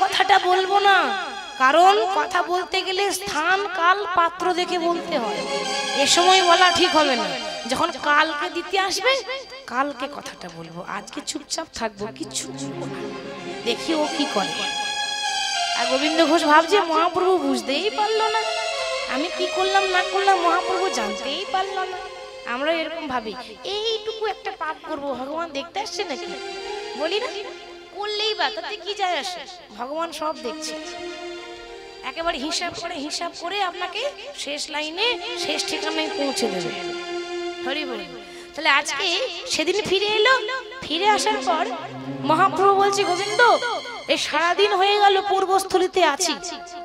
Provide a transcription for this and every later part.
কথাটা বলবো না, কারণ কথা বলতে গেলে স্থান কাল পাত্র দেখে বলতে হয়। এ সময় বলা ঠিক হবে না, যখন কালকে দিতে আসবে কালকে কথাটা বলবো। আজকে চুপচাপ থাকবো, কিচ্ছু বলবো না, দেখি ও কি করে। আর গোবিন্দ ঘোষ ভাবছে মহাপ্রভু বুঝতেই পারলো না আমি কি করলাম না করলাম, মহাপ্রভু জানতেই পারলো না। আমরা এরকম ভাবি এইটুকু একটা পাপ করব, ভগবান দেখতে আসছে নাকি? বলি না, করলেই বা তাতে কি যায় আসে, ভগবান সব দেখছে। একেবারে হিসাব করে আপনাকে শেষ লাইনে শেষ ঠিকানায় পৌঁছে দেবে। হরি বল। তাহলে আজকে সেদিন ফিরে এলো, ফিরে আসার পর মহাপ্রভু বলছে গোবিন্দ এই সারাদিন হয়ে গেল পূর্বস্থলীতে আছি,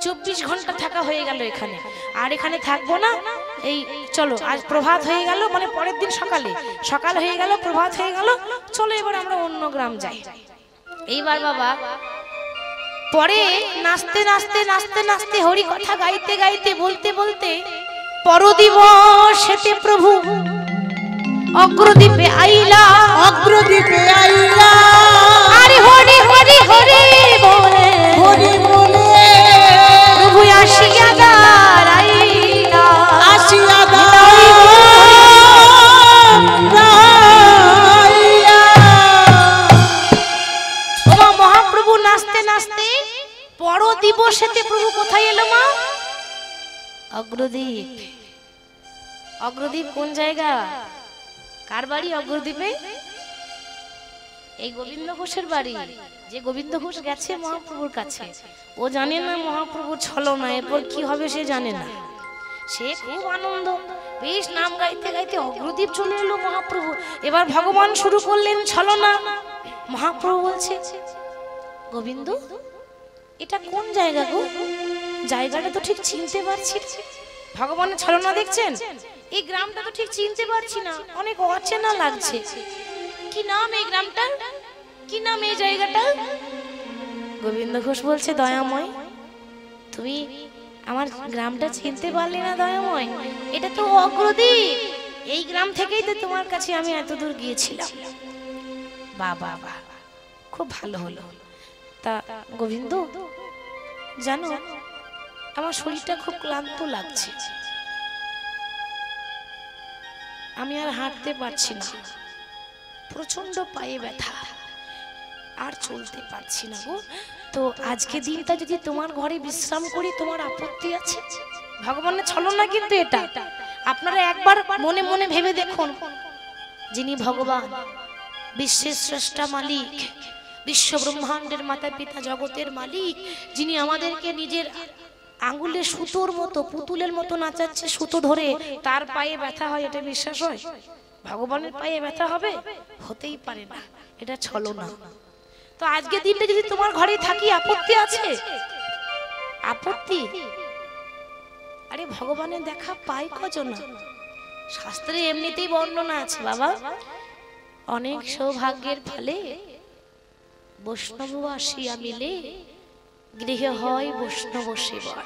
24 ঘন্টা থাকা হয়ে গেল এখানে, আর এখানে থাকবো না। এই চলো আজ প্রভাত হয়ে গেল, মানে পরের দিন সকাল হয়ে গেল, প্রভাত হয়ে গেল, চলো এবার আমরা অন্য গ্রাম যাই। এইবার বাবা পরে নাচতে নাচতে নাচতে নাচতে হরি কথা গাইতে গাইতে বলতে বলতে পরদিবসেতে প্রভু অগ্রদ্বীপে আইলা, অগ্রদ্বীপে আইলা, আরে হরি হরি হরি বলে হরি বলে প্রভু আসিয়া দাঁড়াইলা, আসিয়া দাঁড়াইয়া। ওমা মহাপ্রভু নাচতে নাচতে পরদিবসেতে প্রভু কোথায় এলো মা? অগ্রদ্বীপ। অগ্রদ্বীপ কোন জায়গা? কার বাড়ি অগ্রদ্বীপে? এই গোবিন্দ ঘোষের বাড়ি। যে গোবিন্দ ঘোষ গেছে মহাপ্রভুর কাছে, ও জানে না মহাপ্রভু ছলনা, এরপর কি হবে সে জানে না। সে খুব আনন্দ, বেশ নাম গাইতে গাইতে অগ্রদ্বীপ চলে এলো মহাপ্রভু। এবার ভগবান শুরু করলেন ছলনা। মহাপ্রভু বলছে গোবিন্দ এটা কোন জায়গা গো? জায়গাটা তো ঠিক চিনতে পারছি। ভগবানের ছলনা দেখছেন? এই গ্রামটা তো ঠিক চিনতে পারছি না, অনেক অচেনা লাগছে। কি নাম এই গ্রামটার? কি নাম এই জায়গাটা? গোবিন্দ ঘোষ বলছে দয়াময় তুমি আমার গ্রামটা চিনতে পারলে না দয়াময়? এটা তো অগ্রদ্বীপ, এই গ্রাম থেকেই তো তোমার কাছে আমি এত দূর গিয়েছিলাম। বাবা খুব ভালো হলো। তা গোবিন্দ জানো আমার শরীরটা খুব ক্লান্ত লাগছে, আমি আর হাঁটতে পারছি না, প্রচন্ড পায়ে ব্যথা, আর চলতে পারছি না গো। তো আজকে দিনটা যদি তোমার ঘরে বিশ্রাম করি তোমার আপত্তি আছে? ভগবানের ছলনা কিন্তু এটা। আপনারা একবার মনে মনে ভেবে দেখুন, যিনি ভগবান বিশ্বের স্রষ্টা মালিক, বিশ্ব ব্রহ্মাণ্ডের মাতা পিতা জগতের মালিক, যিনি আমাদেরকে নিজের আঙ্গুলে সুতোর মতো পুতুলের মতো নাচাচ্ছে, সুতো ধরে, তার পায়ে ব্যথা হয়, এটা বিশ্বাস হয়? ভগবানের পায়ে ব্যথা হবে? হতেই পারে না, এটা ছলনা। তো আজকে দিনটা যদি তোমার ঘরে থাকি আপত্তি আছে? আপত্তি? আরে ভগবানের দেখা পায় কজন? শাস্ত্রে এমনিতেই বর্ণনা আছে বাবা, অনেক সৌভাগ্যের ফলে বৈষ্ণব আসিয়া মিলে গৃহে হয় বৈষ্ণব সেবা।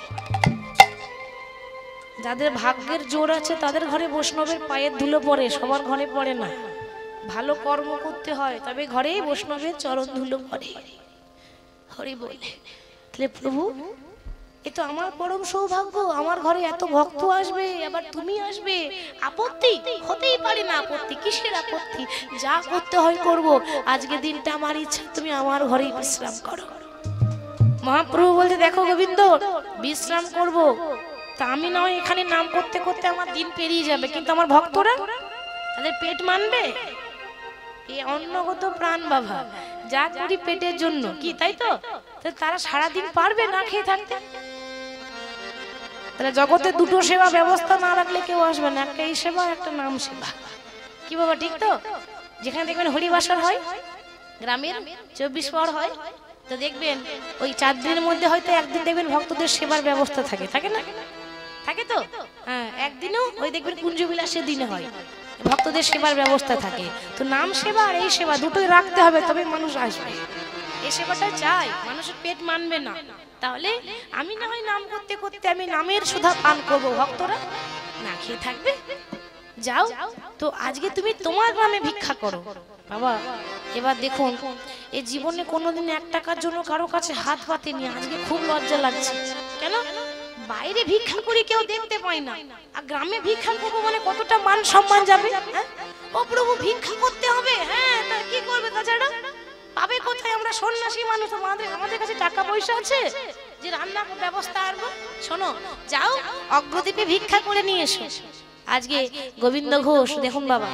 যাদের ভাগ্যের জোর আছে তাদের ঘরে বৈষ্ণবের পায়ের ধুলো পড়ে, সবার ঘরে পড়ে না। ভালো কর্ম করতে হয় তবে ঘরেই বৈষ্ণবের চরণ ধুলো পড়ে। হরি বল। তাহলে প্রভু এ তো আমার পরম সৌভাগ্য, আমার ঘরে এত ভক্ত আসবে, আবার তুমি আসবে, আপত্তি? হতেই পারে না। আপত্তি কিসের আপত্তি? যা করতে হয় করব, আজকে দিনটা আমার ইচ্ছা তুমি আমার ঘরেই বিশ্রাম করো। মহাপ্রভু বলতে দেখো গোবিন্দ বিশ্রাম করব, তা আমি নয় এখানে নাম করতে করতে আমার দিন পেরিয়ে যাবে, কিন্তু আমার ভক্তরা তাদের পেট মানবে? এই অন্নগত প্রাণ বাবা, যা করি পেটের জন্য, কি তাই তো? তারা সারাদিন পারবে না খেয়ে থাকতে? তাহলে জগতে দুটো সেবা ব্যবস্থা না রাখলে কেউ আসবে না, একটা এই সেবা, একটা নাম সেবা। কি বাবা ঠিক তো? যেখানে দেখবেন হরিবাসর হয়, গ্রামের 24 পর হয়, তো দেখবেন ওই 4 দিনের মধ্যে হয়তো একদিন দেখবেন ভক্তদের সেবার ব্যবস্থা থাকে, থাকে না? থাকে তো? হ্যাঁ, একদিনও ওই দেখবেন কুঞ্জবিলাসের দিনে হয়, ভক্তদের সেবার ব্যবস্থা থাকে। তো নাম সেবা আর এই সেবা দুটোই রাখতে হবে, তবে মানুষ আসবে। এই সেবাটা চাই, মানুষের পেট মানবে না। তাহলে আমি না হয় নাম করতে করতে আমি নামের সুধা পান করব, ভক্তরা না খেয়ে থাকবে। যাও তো আজকে তুমি তোমার গ্রামে ভিক্ষা করো বাবা। এবার দেখুন এই জীবনে কোনোদিন 1 টাকার জন্য কারো কাছে হাত পাতেনি, আজকে খুব লজ্জা লাগছে। কেন? বাইরে ভিক্ষা করি কেউ দেখতে পায় না, আর গ্রামে ভিক্ষা করবো মানে কতটা মান সম্মান যাবে। ও প্রভু ভিক্ষা করতে হবে, হ্যাঁ তা কি করবে, তাছাড়া পাবে কোথায়? আমরা সন্ন্যাসী মানুষ, আমাদের কাছে টাকা পয়সা আছে যে রান্নার ব্যবস্থা আনবো? শোনো, যাও অগ্রদ্বীপে ভিক্ষা করে নিয়ে এসো। আজকে গোবিন্দ ঘোষ দেখুন বাবা,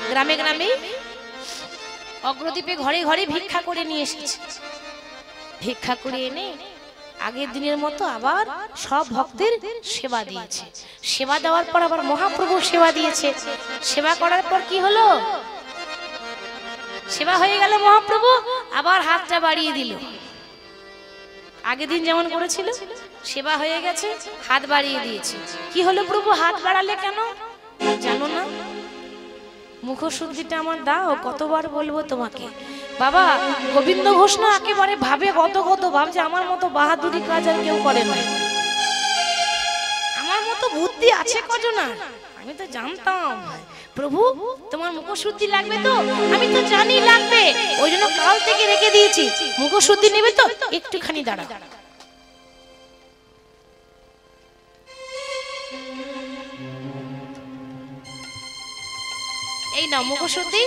গ্রামে গ্রামে অগ্রদ্বীপে ঘরে ঘরে ভিক্ষা করে নিয়ে এসেছে। ভিক্ষা করে এনে আগের দিনের মতো আবার সব ভক্তের সেবা দিয়েছে। সেবা দেওয়ার পর আবার মহাপ্রভু সেবা দিয়েছে। সেবা করার পর কি হলো? সেবা হয়ে গেল, মহাপ্রভু আবার হাতটা বাড়িয়ে দিল। আগের দিন যেমন করেছিল, সেবা হয়ে গেছে, হাত বাড়িয়ে দিয়েছে। কি হলো প্রভু, হাত বাড়ালে কেন জানো না? মুখশুদ্ধিটা আমার দাও, কতবার বলবো তোমাকে। বাবা গোবিন্দ ঘোষ না একেবারে ভাবে গত ভাবছে আমার মতো বাহাদুরি কাজ আর কেউ করে না, আমার মতো বুদ্ধি আছে কজনা। আমি তো জানতাম প্রভু তোমার মুখশুদ্ধি লাগবে, তো আমি তো জানি লাগবে, ওই জন্য কাল থেকে রেখে দিয়েছি। মুখশুদ্ধি নেবে তো একটুখানি দাঁড়া। এই নাও মুখশুদ্ধি,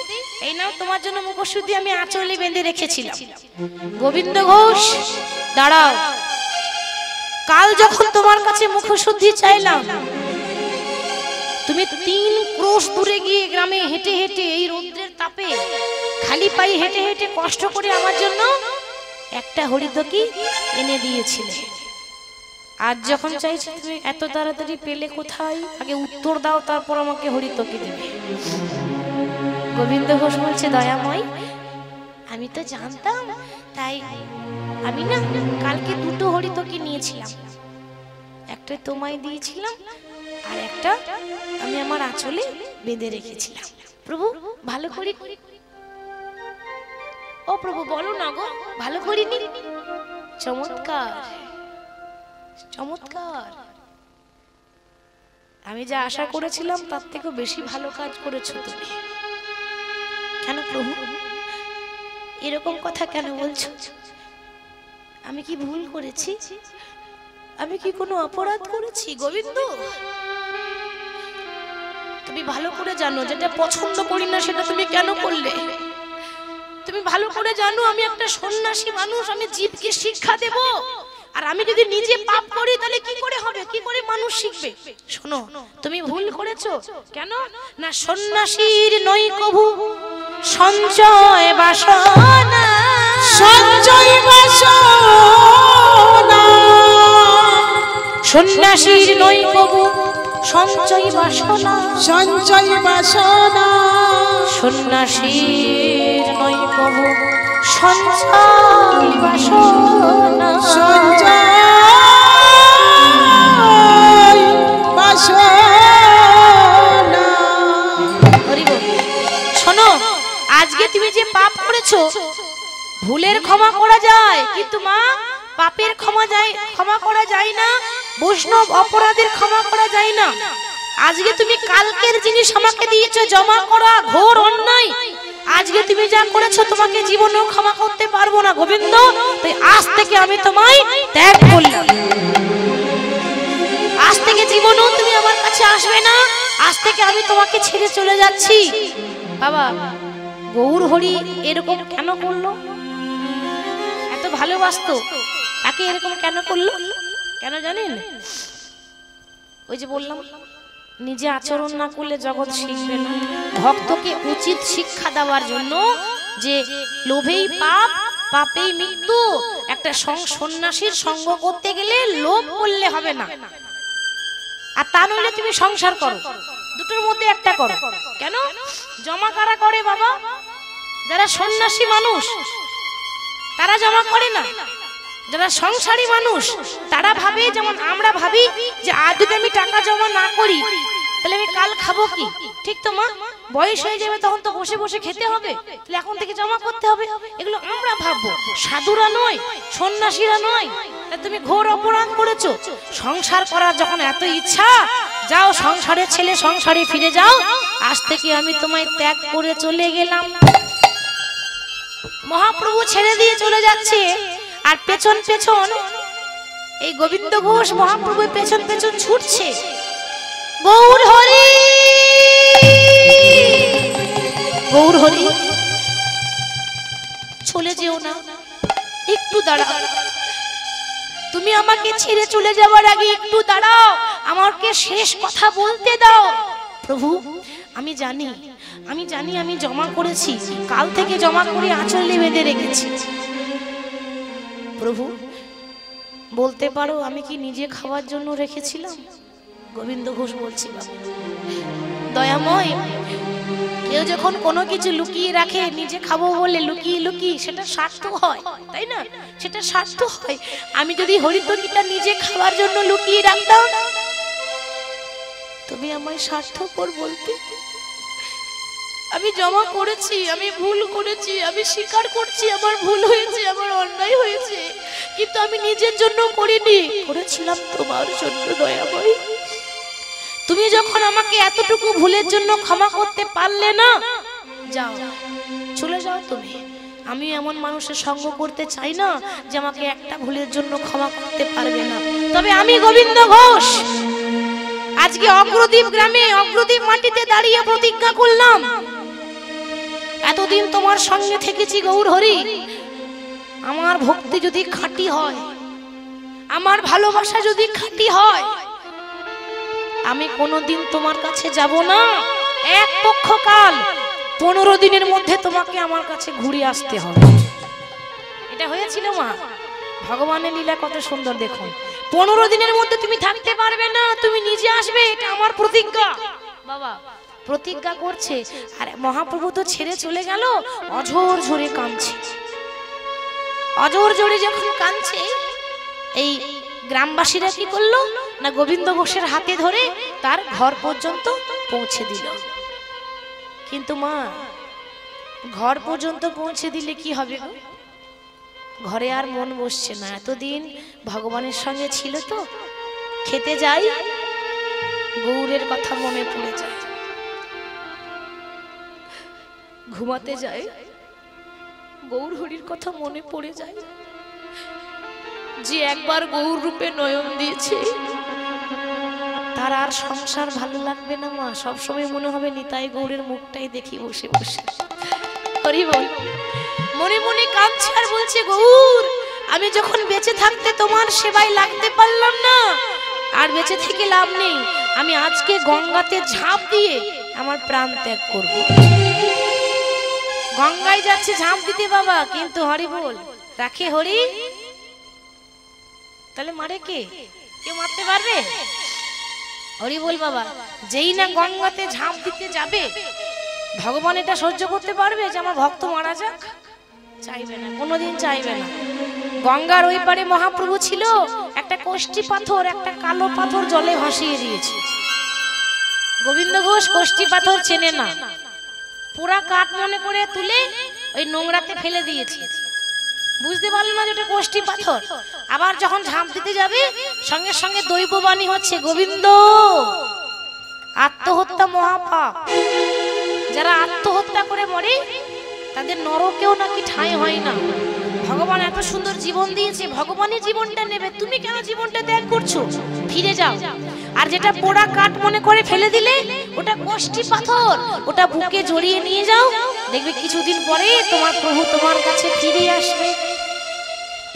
এই নাও তোমার জন্য মুখশুদ্ধি, আমি আঁচলে বেঁধে রেখেছিলাম। গোবিন্দ ঘোষ দাঁড়াও, কাল যখন তোমার কাছে মুখশুদ্ধি চাইলাম, তুমি 3 ক্রোশ দূরে গিয়ে গ্রামে হেঁটে হেঁটে এই রৌদ্রের তাপে খালি পায়ে হেঁটে হেঁটে কষ্ট করে আমার জন্য একটা হরিদকি এনে দিয়েছিলে। আজ যখন চাইছি তুমি এত তাড়াতাড়ি পেলে কোথায়? আগে উত্তর দাও, তারপর আমাকে হরিদকি দেবে। গোবিন্দ ঘোষ বলছে, দয়াময় আমি তো জানতাম, তাই আমি না কালকে 2টো হরিদকি নিয়েছিলাম, একটা তোমায় দিয়েছিলাম আর একটা আমি আমার আঁচলে বেঁধে রেখেছিলাম। প্রভু ভালো করি, ও প্রভু বলো না গো, ভালো করিনি? চমৎকার চমৎকার, আমি যা আশা করেছিলাম তার থেকেও বেশি ভালো কাজ করেছো তুমি। কেন প্রভু এরকম কথা কেন বলছো? আমি কি ভুল করেছি? আমি কি কোনো অপরাধ করেছি? গোবিন্দ তুমি ভালো করে জানো, যেটা পছন্দ করি না সেটা তুমি কেন করলে? তুমি ভালো করে জানো আমি একটা সন্ন্যাসী মানুষ, আমি জীবকে শিক্ষা দেব, আর আমি যদি নিজে পাপ করি তাহলে কি করে হবে, কি করে মানুষ শিখবে? শোনো তুমি ভুল করেছো। কেন না, সন্ন্যাসীর নই কভু সঞ্চয় বাসনা, সঞ্চয় বাসনা, সন্ন্যাসীর নই কভু সঞ্চয় বাসনা, সঞ্চয় বাসনা, সন্ন্যাসীর নই কভু সঞ্চয় বাসনা, সঞ্চয় বাসনা। শোনো আজকে তুমি যে পাপ করেছো, ভুলের ক্ষমা করা যায় কিন্তু মা পাপের ক্ষমা করা যায় না, বৈষ্ণব অপরাধের ক্ষমা করা যায় না। আজকে তুমি কালকের জিনিস আমাকে দিয়েছো জমা করা ঘোর অন্যায়, আজকে তুমি যা করেছো তোমাকে জীবনেও ক্ষমা করতে পারবো না গোবিন্দ, তাই আজ থেকে আমি তোমায় ত্যাগ করলাম। আজ থেকে জীবনেও তুমি আমার কাছে আসবে না, আজ থেকে আমি তোমাকে ছেড়ে চলে যাচ্ছি। বাবা গৌর হরি এরকম কেন করলো? এত ভালোবাসতো, তাকে এরকম কেন করলো? কেন জানেন? ওই যে বললাম নিজে আচরণ না করলে জগৎ শিখবে না। ভক্তকে উচিত শিক্ষা দেওয়ার জন্য যে লোভেই পাপ, পাপেই মৃত্যু, একটা সন্ন্যাসীর সঙ্গ করতে গেলে লোভ করলে হবে না, আর তা নইলে তুমি সংসার করো, দুটোর মধ্যে একটা করো। কেন জমা কারা করে বাবা? যারা সন্ন্যাসী মানুষ তারা জমা করে না, যারা সংসারী মানুষ তারা ভাবে, যেমন আমরা ভাবি যে আজ যদি আমি টাকা জমা না করি তাহলে আমি কাল খাবো কি? ঠিক তো মা, বয়স হয়ে যাবে তখন তো বসে বসে খেতে হবে, তাহলে এখন থেকে জমা করতে হবে, এগুলো আমরা ভাববো। সাধুরা নয়, সন্ন্যাসীরা নয়। তুমি ঘোর অপরাধ করেছো। সংসার করার যখন এত ইচ্ছা যাও সংসারের ছেলে সংসারে ফিরে যাও, আজ থেকে আমি তোমায় ত্যাগ করে চলে গেলাম। মহাপ্রভু ছেড়ে দিয়ে চলে যাচ্ছে, আর পেছন পেছন এই গোবিন্দ ঘোষ মহাপ্রভু পেছন পেছন ছুটছে। গৌর হরি, গৌর হরি, চলে যেও না, একটু দাঁড়াও। তুমি আমাকে ছেড়ে চলে যাওয়ার আগে একটু দাঁড়াও, আমাকে শেষ কথা বলতে দাও। প্রভু আমি জানি আমি জমা করেছি, কাল থেকে জমা করে আঁচলে বেঁধে রেখেছি। প্রভু বলতে পারো আমি কি নিজে খাওয়ার জন্য রেখেছিলাম? গোবিন্দ ঘোষ বলছিল, দয়াময়, কেউ যখন কোনো কিছু লুকিয়ে রাখে নিজে খাবো বলে লুকিয়ে লুকিয়ে, সেটা স্বার্থ হয়, তাই না? সেটা স্বার্থ হয়। আমি যদি হরিতকিটা নিজে খাওয়ার জন্য লুকিয়ে রাখতাম, তুমি আমায় স্বার্থপর বলতে। আমি জমা করেছি, আমি ভুল করেছি, আমি স্বীকার করছি আমার ভুল হয়েছে, আমার অন্যায় হয়েছে, কিন্তু আমি নিজের জন্য করিনি, করেছিলাম তোমার জন্য। দয়াময়, তুমি যখন আমাকে এতটুকু ভুলের জন্য ক্ষমা করতে পারলে না, যাও, চলে যাও তুমি। আমি এমন মানুষের সঙ্গ করতে চাই না যে আমাকে একটা ভুলের জন্য ক্ষমা করতে পারবে না। তবে আমি গোবিন্দ ঘোষ আজকে অগ্রদ্বীপ গ্রামে, অগ্রদ্বীপ মাটিতে দাঁড়িয়ে প্রতিজ্ঞা করলাম, এতদিন তোমার সঙ্গে থেকেছি গৌর হরি, আমার ভক্তি যদি খাঁটি হয়, আমার ভালোবাসা যদি খাঁটি হয়, আমি কোনোদিন তোমার কাছে যাব না। এক পক্ষকাল 15 দিনের মধ্যে তোমাকে আমার কাছে ঘুরে আসতে হবে। এটা হয়েছিল মা, ভগবানের লীলা কত সুন্দর দেখুন। 15 দিনের মধ্যে তুমি থাকতে পারবে না, তুমি নিজে আসবে, এটা আমার প্রতিজ্ঞা। বাবা প্রতিজ্ঞা করছে, আর মহাপ্রভু তো ছেড়ে চলে গেল, অঝোর ঝরে কাঁদছে। অঝোর ঝরে যখন কাঁদছে, এই গ্রামবাসীরা কি করলো না, গোবিন্দ ঘোষের হাতে ধরে তার ঘর পর্যন্ত পৌঁছে দিল। কিন্তু মা, ঘর পর্যন্ত পৌঁছে দিলে কি হবে? ঘরে আর মন বসছে না। এতদিন ভগবানের সঙ্গে ছিল তো, খেতে যাই গৌরের কথা মনে পড়ে যায়, ঘুমাতে যায় গৌর হরির কথা মনে পড়ে যায়। যে একবার গৌর রূপে নয়ন দিয়েছে, তার আর সংসার ভালো লাগবে না মা। সবসময় মনে হবে নিতাই গৌরের মুখটাই দেখি বসে বসে। হরি বল। মনে মনে কাঁদছে আর বলছে, গৌর আমি যখন বেঁচে থাকতে তোমার সেবায় লাগতে পারলাম না, আর বেঁচে থেকে লাভ নেই, আমি আজকে গঙ্গাতে ঝাঁপ দিয়ে আমার প্রাণ ত্যাগ করব। গঙ্গায় যাচ্ছে ঝাঁপ দিতে বাবা, কিন্তু হরি বল রাখে হরি, তাহলে মারে কে? কেউ মারতে পারবে? হরি বল বাবা, যেই না গঙ্গাতে ঝাঁপ দিতে যাবে, ভগবান এটা সহ্য করতে পারবে যে আমার ভক্ত মারা যাক? চাইবে না, কোনোদিন চাইবে না। গঙ্গার ওই পারে মহাপ্রভু ছিল, একটা কোষ্ঠী পাথর, একটা কালো পাথর জলে ভাসিয়ে দিয়েছে। গোবিন্দ ঘোষ কোষ্ঠী পাথর চেনে না, পুরা কাঠ মনে করে তুলে ওই নোংরাতে ফেলে দিয়েছে, বুঝতে পারলো না যে ওটা কোষ্ঠী পাথর। আবার যখন ঝাঁপ দিতে যাবে, সঙ্গে সঙ্গে দৈববাণী হচ্ছে, গোবিন্দ আত্মহত্যা মহাপাপ, যারা আত্মহত্যা করে মরে তাদের নরকেও নাকি ঠাঁই হয় না। ভগবান এত সুন্দর জীবন দিয়েছে, ভগবানই জীবনটা নেবে, তুমি কেন জীবনটা ত্যাগ করছো? ফিরে যাও। আর যেটা পোড়া কাঠ মনে করে ফেলে দিলে, ওটা কোষ্ঠী পাথর, ওটা বুকে জড়িয়ে নিয়ে যাও, দেখবে কিছুদিন পরে তোমার প্রভু তোমার কাছে ফিরে আসবে।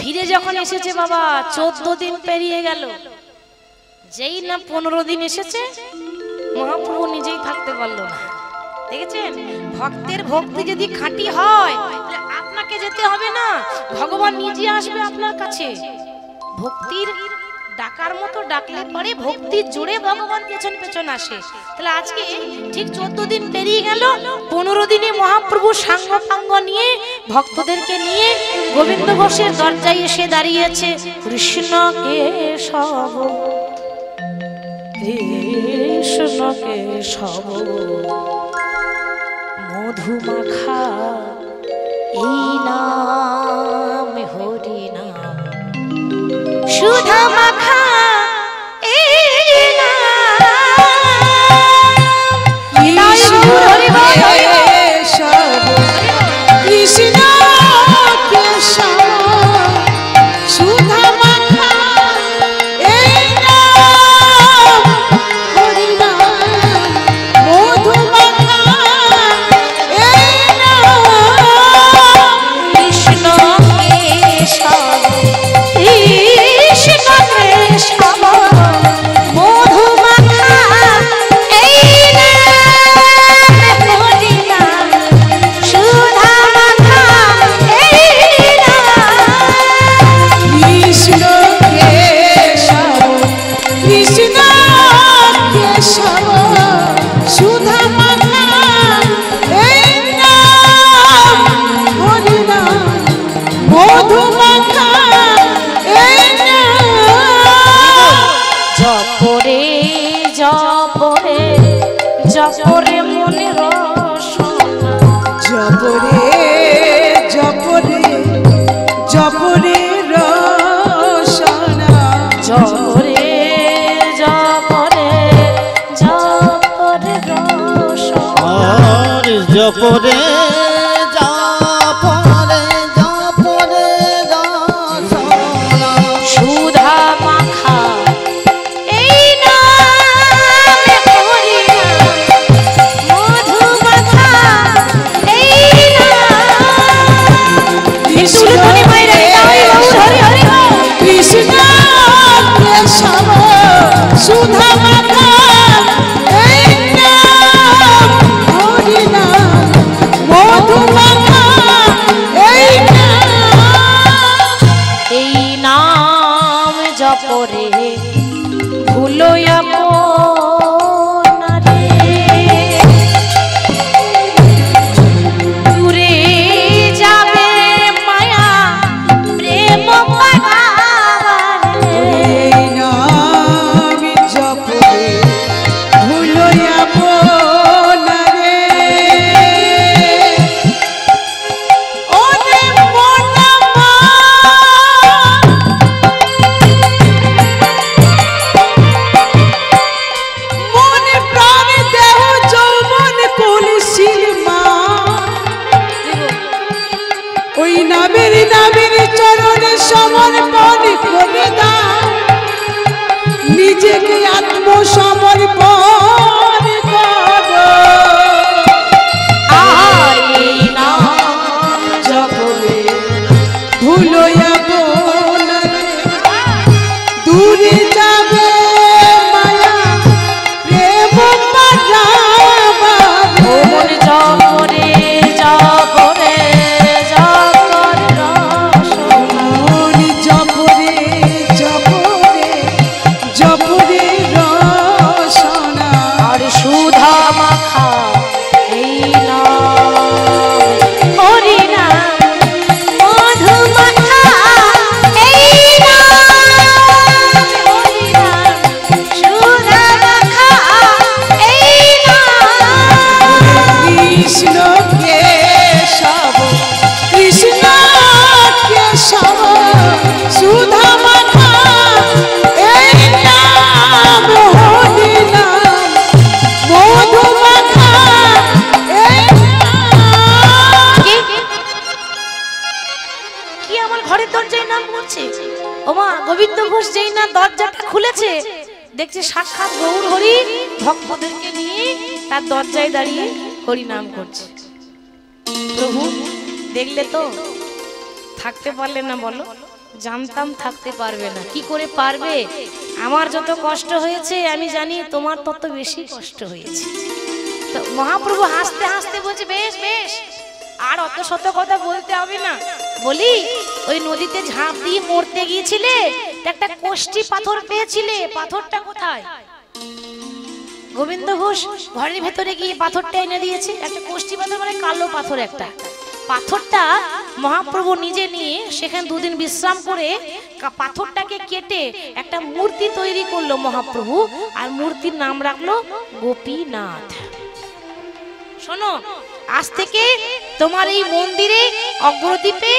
ফিরে যখন এসেছে বাবা, 14 দিন পেরিয়ে গেল, যেই না 15 দিন এসেছে, মহাপ্রভু নিজেই থাকতে পারলো না। দেখেছেন, ভক্তের ভক্তি যদি খাঁটি হয়, তাহলে আপনাকে যেতে হবে না, ভগবান নিজে আসবে আপনার কাছে। ভক্তির ডাকার মতো ডাকলে পরে ভক্তির জোরে ভগবান পেছন পেছন আসে। তাহলে আজকে ঠিক 14 দিন পেরিয়ে গেল, 15 দিনে মহাপ্রভু সাঙ্গ পাঙ্গ নিয়ে, ভক্তদেরকে নিয়ে গোবিন্দ ঘোষের দরজায় এসে দাঁড়িয়েছে। কৃষ্ণ কেশব, কৃষ্ণ কেশব, মধুমাখা এই নাম হরি নাম, সুধা মাখা এই নাম, জপরে জপরে জপরে মনে রসনা জপরে জপরে জপরে রসনা জপরে জপরে জপরে রসনা জপরে জপরে জপরে রসনা সুধা মাখা এই নামে হরি নাম মধু মাখা এই নাম কৃষ্ণ তুলসী মায়েরা হরি হরি কৃষ্ণ কেশব সুধা মাখা এই নাম হরি নাম মধু মাখা এই নাম এই নাম জপরে ভুলো আপনারে দূরে যাবে মায়া প্রেম পাগারে এই নাম জপরে ভুলো আপনারে ওরে মনা মনে প্রাণ দেহ যৌবন কলসির মা ওই নামের চরণে সমর্পণ করে দাও নিজেকে আত্মসমর্পণ করো আর এই নাম জপরে ভুলো আপনারে দূরে যাবে মায়া প্রেম পাঠাবার মন জপরে জপরে জপরে রসনা মন জপরে জপরে জপরে রসনা আর সুধা মাখা এই নাম হরি নাম মধু মাখা এই নাম হরি নাম সুধা মাখা এই নাম কৃষ্ণ কেশব কৃষ্ণ কেশব সুধা মাখা এই নাম হরি নাম মধু মাখা এই নাম কি আমার ঘরের দরজায় নাম করছে ওমা গোবিন্দ ঘোষ যেই না দরজাটা খুলেছে দেখছে সাক্ষাৎ গৌর হরি ভক্তদেরকে নিয়ে তার দরজায় দাঁড়িয়ে হরি নাম করছে প্রভু দেখলে তো থাকতে পারলে না বলো জানতাম থাকতে পারবে না কি করে পারবে আমার যত কষ্ট হয়েছে আমি জানি তোমার তত বেশি কষ্ট হয়েছে তো মহাপ্রভু হাসতে হাসতে বলছে বেশ বেশ আর অত শত কথা বলতে হবে না বলি ওই নদীতে ঝাঁপ দিয়ে মরতে গিয়েছিলে তো একটা কোষ্ঠী পাথর পেয়েছিলে পাথরটা কোথায় গোবিন্দ ঘোষ ঘরের ভেতরে গিয়ে পাথরটা এনে দিয়েছে একটা কোষ্ঠী পাথর মানে কালো পাথর একটা পাথরটা মহাপ্রভু নিজে নিয়ে সেখানে দুদিন বিশ্রাম করে পাথরটাকে কেটে একটা মূর্তি তৈরি করলো মহাপ্রভু আর মূর্তির নাম রাখলো গোপীনাথ শোনো আজ থেকে তোমার এই মন্দিরে অগ্রদ্বীপে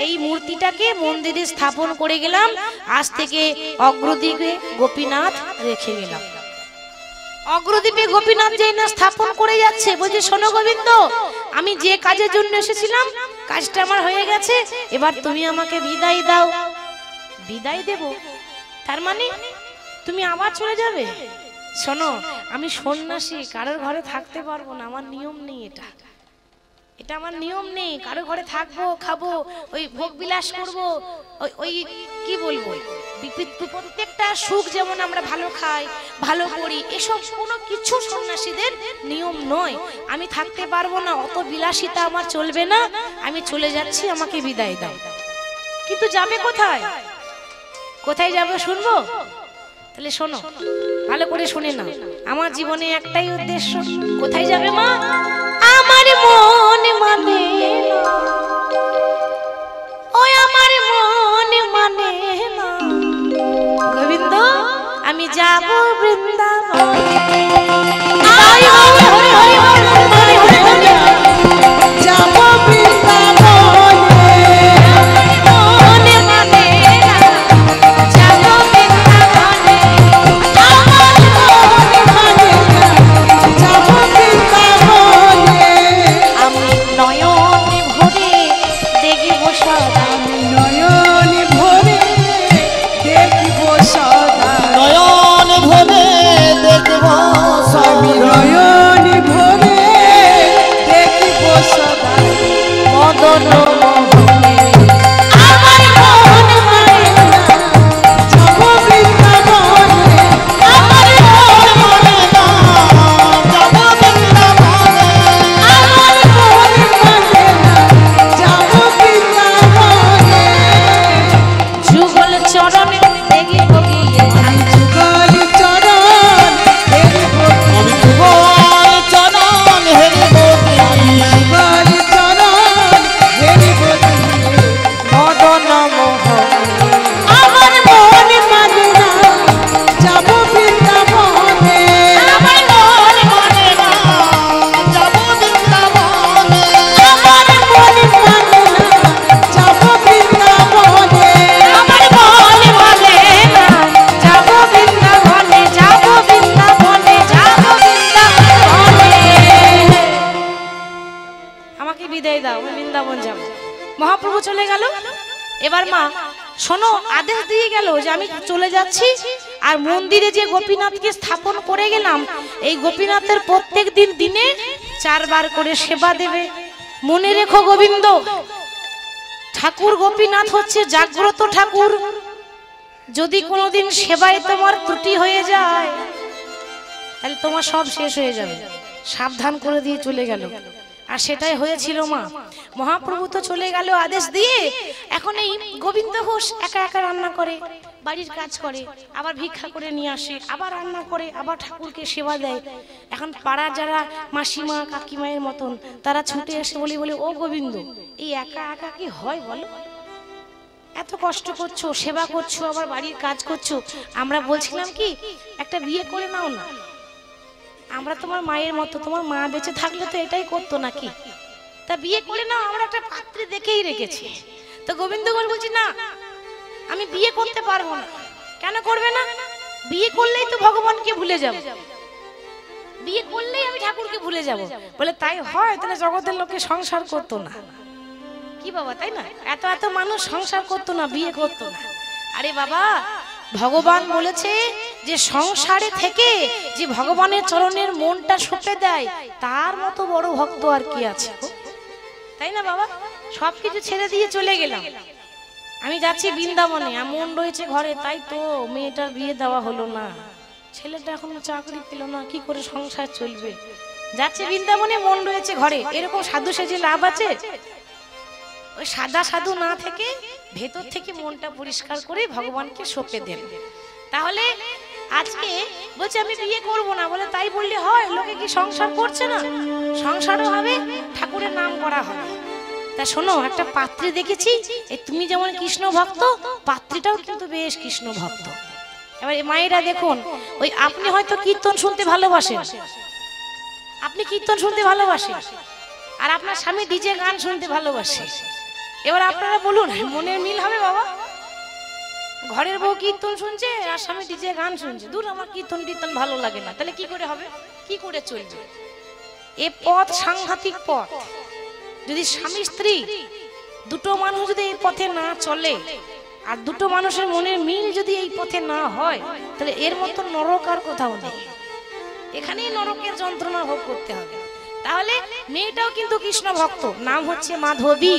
এই মূর্তিটাকে মন্দিরে স্থাপন করে গেলাম আজ থেকে অগ্রদ্বীপে গোপীনাথ রেখে গেলাম অগ্রদ্বীপে গোপীনাথ যেই না স্থাপন করে যাচ্ছে বলছে শোনো গোবিন্দ আমি যে কাজের জন্য এসেছিলাম কাজটা আমার হয়ে গেছে এবার তুমি আমাকে বিদায় দাও বিদায় দেব তার মানে তুমি আবার চলে যাবে শোনো আমি সন্ন্যাসী কারোর ঘরে থাকতে পারবো না আমার নিয়ম নেই এটা এটা আমার নিয়ম নেই কারো ঘরে থাকবো খাবো ওই ভোগ বিলাস করবো ওই কি বলবো প্রত্যেকটা সুখ যেমন আমরা ভালো খাই ভালো করি এসব কোনো কিছু সন্ন্যাসীদের নিয়ম নয় আমি থাকতে পারবো না অত বিলাসিতা আমার চলবে না আমি চলে যাচ্ছি আমাকে বিদায় দাও কিন্তু যাবে কোথায় কোথায় যাবে শুনবো তাহলে শোনো ভালো করে শুনে নাও আমার জীবনে একটাই উদ্দেশ্য কোথায় যাবে মা আমার মন মানে ওই আমার মন মানে না গোবিন্দ যাব বৃন্দাবন। যাব বৃন্দাবনে মনে মনে যাব বৃন্দাবনে। আমার মনে মানে যাব বৃন্দাবনে আমি নয়নে ভরে দেখিব সদা। আমি নয়ন ভরে দেখিব সদা নয়ন ভরে দেখব আমি নয়ন ভরে দেখিব সদা মদন মোহনে আমার মন মানে যাব বৃন্দাবনে আমার মন মানে না যাব বৃন্দাবনে আমার মন মানে যাব বৃন্দাবনে যুগল চরণে দেখিব গিয়ে। আমি যুগল চরণ হেরিব আমি যুগল চরণ হেরিব যুগল চরণ হেরিব মদন মোহনে আমার মন মানে যাব বৃন্দাবনে আমার মন মনে না যাব বৃন্দাবনে আমার মন মানে যাব বৃন্দাবনে আমার মন বলে না যাব বৃন্দাবনে, যাব বৃন্দাবনে, যাব বৃন্দাবনে। আমাকে বিদায় দাও, আমি বৃন্দাবন যাব। মহাপ্রভু চলে গেল। এবার মা শোনো, আদেশ দিয়ে গেল যে আমি চলে যাচ্ছি, আর মন্দিরে যে গোপীনাথকে স্থাপন করে গেলাম, এই গোপীনাথের প্রত্যেক দিন দিনে 4 বার করে সেবা দেবে। মনে রেখো গোবিন্দ, ঠাকুর গোপীনাথ হচ্ছে জাগ্রত ঠাকুর। যদি কোনোদিন সেবায় তোমার ত্রুটি হয়ে যায়, তাহলে তোমার সব শেষ হয়ে যাবে। সাবধান করে দিয়ে চলে গেল। আর সেটাই হয়েছিল মা। মহাপ্রভু তো চলে গেল আদেশ দিয়ে। এখন এই গোবিন্দ ঘোষ একা একা রান্না করে, বাড়ির কাজ করে, আবার ভিক্ষা করে নিয়ে আসে, আবার রান্না করে, আবার ঠাকুরকে সেবা দেয়। এখন পাড়ার যারা মাসিমা কাকিমায়ের মতন, তারা ছুটে এসে বলে বলে, ও গোবিন্দ, এই একা একা কি হয় বলো? এত কষ্ট করছো, সেবা করছো, আবার বাড়ির কাজ করছো। আমরা বলছিলাম কি, একটা বিয়ে করে নাও না। আমরা তোমার মায়ের মতো, তোমার মা বেঁচে থাকলে তো এটাই করতো নাকি? তা বিয়ে করে নাও, আমরা একটা পাত্রী দেখেই রেখেছি। তো গোবিন্দগঞ্জ বলছি, না আমি বিয়ে করতে পারবো না। কেন করবে না? বিয়ে করলেই তো ভগবানকে ভুলে যাব, বিয়ে করলেই আমি ঠাকুরকে ভুলে যাব। বলে তাই হয়, তাহলে জগতের লোকে সংসার করতো না। কি বাবা, তাই না? এত এত মানুষ সংসার করতো না, বিয়ে করতো না। আরে বাবা, ভগবান বলেছে যে সংসারে থেকে যে ভগবানের চরণের মনটা সঁপে দেয়, তার মতো বড় ভক্ত আর কি আছে? তাই না বাবা? সবকিছু ছেড়ে দিয়ে চলে গেলাম। আমি যাচ্ছি বৃন্দাবনে, আর মন রয়েছে ঘরে, তাই তো মেয়েটার বিয়ে দেওয়া হলো না, ছেলেটা এখনো চাকরি পেল না, কি করে সংসার চলবে? যাচ্ছে বৃন্দাবনে, মন রয়েছে ঘরে। এরকম সাধু সেজে লাভ আছে? ওই সাদা সাধু না থেকে ভেতর থেকে মনটা পরিষ্কার করে ভগবানকে সঁপে দেন। তাহলে আজকে বলছে আমি বিয়ে করব না, বলে তাই বললে হয়? লোকে কি সংসার করছে না? সংসারও হবে, ঠাকুরের নাম করা হবে। তা শোনো, একটা পাত্রী দেখেছি, এই তুমি যেমন কৃষ্ণ ভক্ত, পাত্রীটাও কিন্তু বেশ কৃষ্ণ ভক্ত। এবার মায়েরা দেখুন, ওই আপনি হয়তো কীর্তন শুনতে ভালোবাসেন, আপনি কীর্তন শুনতে ভালোবাসেন, আর আপনার স্বামী ডিজে গান শুনতে ভালোবাসে। এবার আপনারা বলুন, মনের মিল হবে বাবা? ঘরের বউ কীর্তন শুনছে আর স্বামী ডিজে গান শুনছে, দূর আমার কীর্তন টীর্তন ভালো লাগে না, তাহলে কি করে হবে? কি করে চলবে? এ পথ সাংঘাতিক পথ। যদি স্বামী স্ত্রী দুটো মানুষ যদি এই পথে না চলে, আর দুটো মানুষের মনের মিল যদি এই পথে না হয়, তাহলে এর মতো নরক আর কোথাও নেই। এখানেই নরকের যন্ত্রণা ভোগ করতে হবে। তাহলে মেয়েটাও কিন্তু কৃষ্ণ ভক্ত, নাম হচ্ছে মাধবী।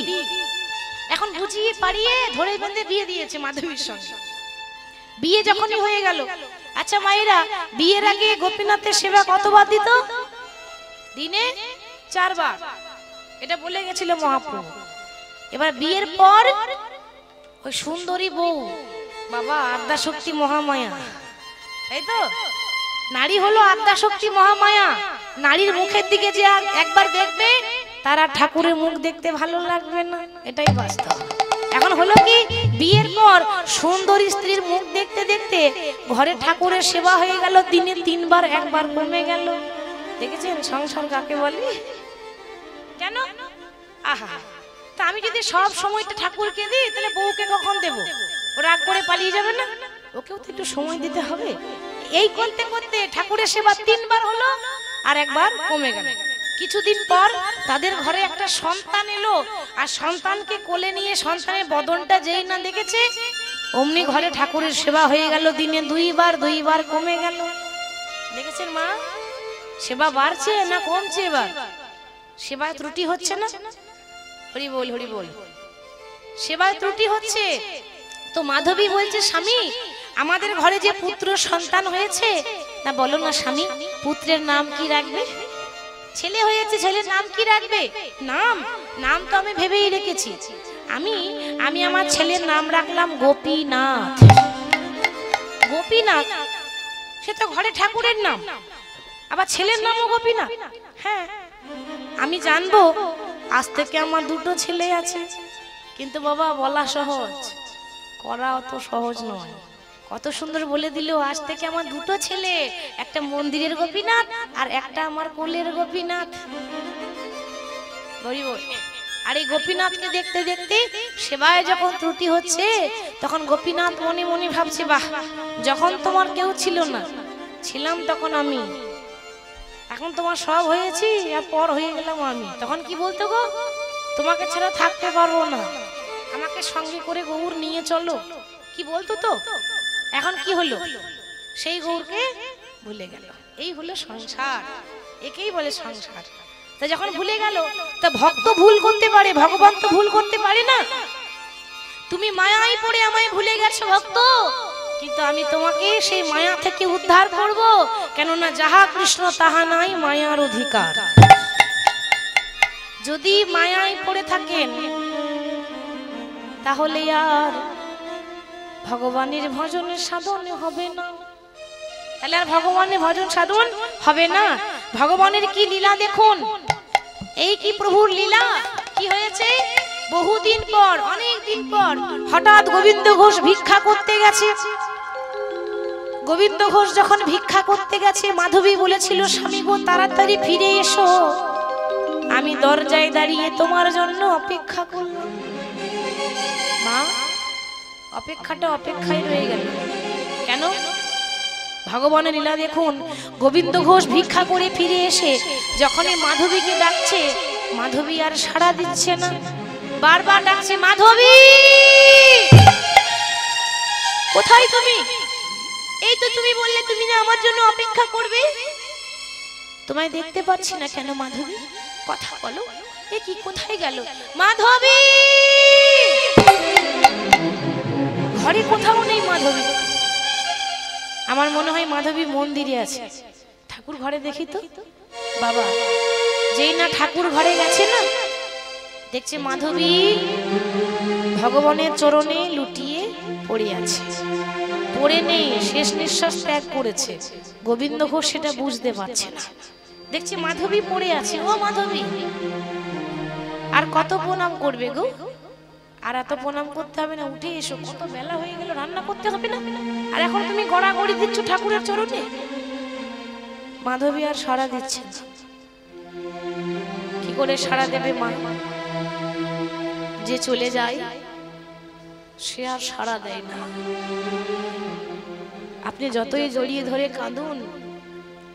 এখন বুঝিয়ে পারিয়ে ধরে বেঁধে বিয়ে দিয়েছে মাধবীর সঙ্গে। বিয়ে যখনই হয়ে গেল, আচ্ছা মায়েরা, বিয়ের আগে গোপীনাথের সেবা কতবার দিত? দিনে 4 বার, এটা বলে গেছিল মহাপ্রভু। এবার বিয়ের পর ওই সুন্দরী বউ, বাবা আদ্যাশক্তি মহামায়া, তাই তো? নারী হলো আদ্যাশক্তি মহামায়া। নারীর মুখের দিকে যে একবার দেখবে, তার আর ঠাকুরের মুখ দেখতে ভালো লাগবে না, এটাই বাস্তব। এখন হলো কি, বিয়ের পর সুন্দরী স্ত্রীর মুখ দেখতে দেখতে দেখতে ঘরে ঠাকুরের সেবা হয়ে গেল দিনে 3 বার, 1 বার কমে গেল। দেখেছেন সংসার কাকে বলে? কেন? আহা, তা আমি যদি সব সময়টা ঠাকুরকে দিই তাহলে বউকে কখন দেব? ও রাগ করে পালিয়ে যাবে না? ওকেও তো একটু সময় দিতে হবে। এই করতে করতে ঠাকুরের সেবা 3 বার হলো আর 1 বার কমে গেল। কিছুদিন পর তাদের ঘরে একটা সন্তান এলো, আর সন্তানকে কোলে নিয়ে সন্তানের বদনটা যেই না দেখেছে অমনি ঘরে ঠাকুরের সেবা হয়ে গেল দিনে 2 বার, 2 বার কমে গেল। দেখেছেন মা, সেবা বাড়ছে না কমছে? এবার সেবায় ত্রুটি হচ্ছে না? হরি বল, হরি বল। সেবায় ত্রুটি হচ্ছে তো মাধবী বলছে, স্বামী আমাদের ঘরে যে পুত্র সন্তান হয়েছে, না বলো না স্বামী, পুত্রের নাম কি রাখবে? ছেলে হয়েছে, ছেলের নাম কি রাখবে? নাম তো আমি ভেবেই রেখেছি। আমি আমার ছেলের নাম রাখলাম গোপীনাথ। গোপীনাথ, সে তো ঘরে ঠাকুরের নাম, আবার ছেলের নামও গোপীনাথ। হ্যাঁ, আমি জানবো আজ থেকে আমার 2টো ছেলে আছে, কিন্তু বাবা বলা সহজ, করা অত সহজ নয়। কত সুন্দর বলে দিল, আজ থেকে আমার 2টো ছেলে, একটা মন্দিরের গোপীনাথ আর একটা আমার কোলের গোপীনাথ। আর এই গোপীনাথকে দেখতে দেখতে সেবায় যখন ত্রুটি হচ্ছে, তখন গোপীনাথ মনে মনে ভাবছে, বাহ, যখন তোমার কেউ ছিল না, ছিলাম তখন আমি, এখন তোমার সব হয়েছি আর পর হয়ে গেলাম আমি। তখন কি বলতো গো, তোমাকে ছাড়া থাকতে পারবো না, আমাকে সঙ্গে করে গৌর নিয়ে চলো, কি বলতো তো। এখন কি হলো, সেই গৌরকে ভুলে গেল। এই হলো সংসার, একেই বলে সংসার। তা যখন ভুলে গেল, তা ভক্ত ভুল করতে পারে, ভগবান তো ভুল করতে পারে না। তুমি মায়ায় পড়ে আমায় ভুলে গেছো ভক্ত, কিন্তু আমি তোমাকে সেই মায়া থেকে উদ্ধার করব, কেননা যাহা কৃষ্ণ তাহা নাই মায়ার অধিকার। যদি মায়ায় পড়ে থাকেন তাহলে আর ভগবানের ভজনের সাধন হবে না। তাহলে আর ভগবানের ভজন সাধন হবে না। ভগবানের কি লীলা দেখুন, এই কি প্রভুর লীলা। কি হয়েছে, বহুদিন পর, অনেক দিন পর হঠাৎ গোবিন্দ ঘোষ ভিক্ষা করতে গেছে। গোবিন্দ ঘোষ যখন ভিক্ষা করতে গেছে, মাধবী বলেছিল, স্বামী গো তাড়াতাড়ি ফিরে এসো, আমি দরজায় দাঁড়িয়ে তোমার জন্য অপেক্ষা করলাম। মা, অপেক্ষাটা অপেক্ষায় রয়ে গেল কেন? ভগবানের লীলা দেখুন। গোবিন্দ ঘোষ ভিক্ষা করে ফিরে এসে যখনই মাধবীকে ডাকছে, মাধবী আর সাড়া দিচ্ছে না। বারবার ডাকছে, মাধবী কোথায় তুমি? এই তো তুমি বললে তুমি না আমার জন্য অপেক্ষা করবে, তোমায় দেখতে পাচ্ছি না কেন মাধবী, কথা বলো। এ কি, কোথায় গেল মাধবী? ঘরে কোথাও নেই মাধবী। আমার মনে হয় মাধবী মন্দিরে আছে। ঠাকুর ঘরে দেখি তো। বাবা, যেই না ঠাকুর ঘরে গেছে না, দেখছে মাধবী ভগবানের চরণে লুটিয়ে পড়ে আছে। পড়ে নেই, শেষ নিঃশ্বাস ত্যাগ করেছে। গোবিন্দ ঘোষ সেটা বুঝতে পারছে না। দেখছে মাধবী পড়ে আছে। ও মাধবী, আর কত প্রণাম করবে গো? আর এত প্রণাম করতে হবে না, উঠে এসো, কত বেলা হয়ে গেল, রান্না করতে হবে না? আর এখন তুমি গড়াগড়ি দিচ্ছ ঠাকুরের চরণে। মাধবী আর সাড়া দিচ্ছে না। কি করে সাড়া দেবে মা? যে চলে যায় সে আর সাড়া দেয় না। আপনি যতই জড়িয়ে ধরে কাঁদুন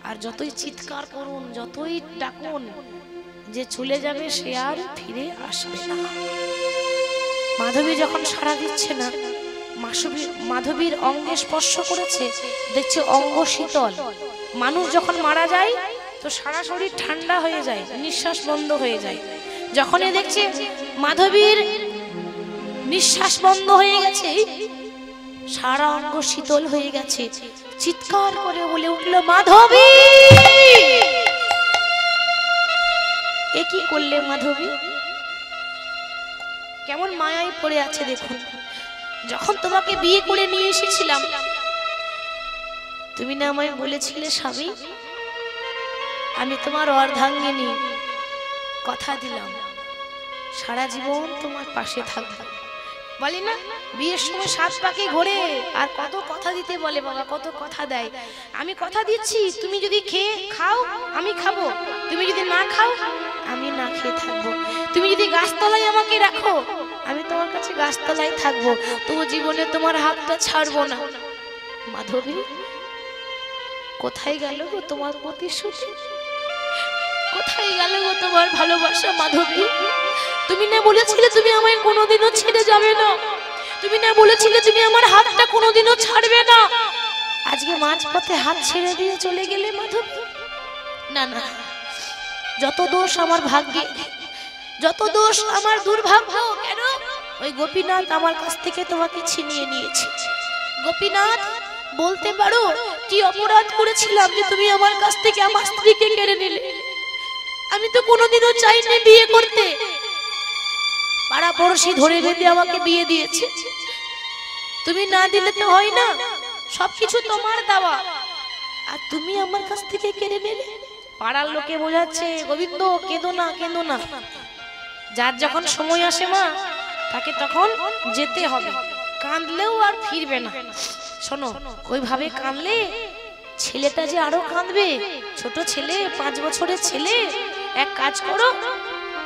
আর যতই চিৎকার করুন, যতই ডাকুন, যে চলে যাবে সে আর ফিরে আসবে না। মাধবী যখন সাড়া দিচ্ছে না, মাধবীর অঙ্গে স্পর্শ করেছে, দেখছে অঙ্গ শীতল। মানুষ যখন মারা যায় তো সারা শরীর ঠান্ডা হয়ে যায়, নিঃশ্বাস বন্ধ হয়ে যায়। যখনই দেখছে মাধবীর নিঃশ্বাস বন্ধ হয়ে গেছে, সারা অঙ্গ শীতল হয়ে গেছে, চিৎকার করে বলে উঠল, মাধবী! এ কি করলে মাধবী? কেমন মায়ায় পড়ে আছে দেখুন। যখন তোমাকে বিয়ে করে নিয়ে এসেছিলাম, তুমি না আমায় বলেছিলে, স্বামী আমি তোমার অর্ধাঙ্গিনী, কথা দিলাম সারা জীবন তোমার পাশে থাকবো। বলি না বিয়ের সময় 7 পাকে ঘোরে আর কত কথা দিতে বলে বাবা, কত কথা দেয়। আমি কথা দিচ্ছি তুমি যদি খেয়ে খাও আমি খাবো, তুমি যদি না খাও আমি না খেয়ে থাকবো। তুমি যদি গাছতলায় আমাকে রাখো আমি তোমার কাছে গাছতলায় থাকবো, তবু জীবনে তোমার হাতটা ছাড়বো না। মাধবী কোথায় গেল গো তোমার প্রতিশ্রুতি, কোথায় গেল গো তোমার ভালোবাসা? মাধবী তুমি না বলেছিলে তুমি আমায় কোনোদিনও ছেড়ে যাবে না, তুমি না বলেছিলে তুমি আমার হাতটা কোনোদিনও ছাড়বে না, আজকে মাঝপথে হাত ছেড়ে দিয়ে চলে গেলে মাধবী। না না, যত দোষ আমার ভাগ্যে, যত দোষ আমার দুর্ভাগ্য, কেন ওই গোপীনাথ আমার কাছ থেকে তোমাকে ছিনিয়ে নিয়েছে। গোপীনাথ বলতে পারো কি অপরাধ করেছিলাম যে তুমি আমার কাছ থেকে আমার স্ত্রীকে কেড়ে নিলে? আমি তো কোনোদিনও চাইনি বিয়ে করতে, পাড়া পড়শি ধরে বেঁধে আমাকে বিয়ে দিয়েছে, তুমি না দিলে তো হয় না, সবকিছু তোমার দেওয়া, আর তুমি আমার কাছ থেকে কেড়ে নিলে। পাড়ার লোকে বোঝাচ্ছে গোবিন্দ কেঁদো না কেঁদো না, যার যখন সময় আসে মা তাকে তখন যেতে হবে, কাঁদলেও আর ফিরবে না। শোনো ওইভাবে কাঁদলে ছেলেটা যে আরো কাঁদবে, ছোট ছেলে 5 বছরের ছেলে। এক কাজ করো,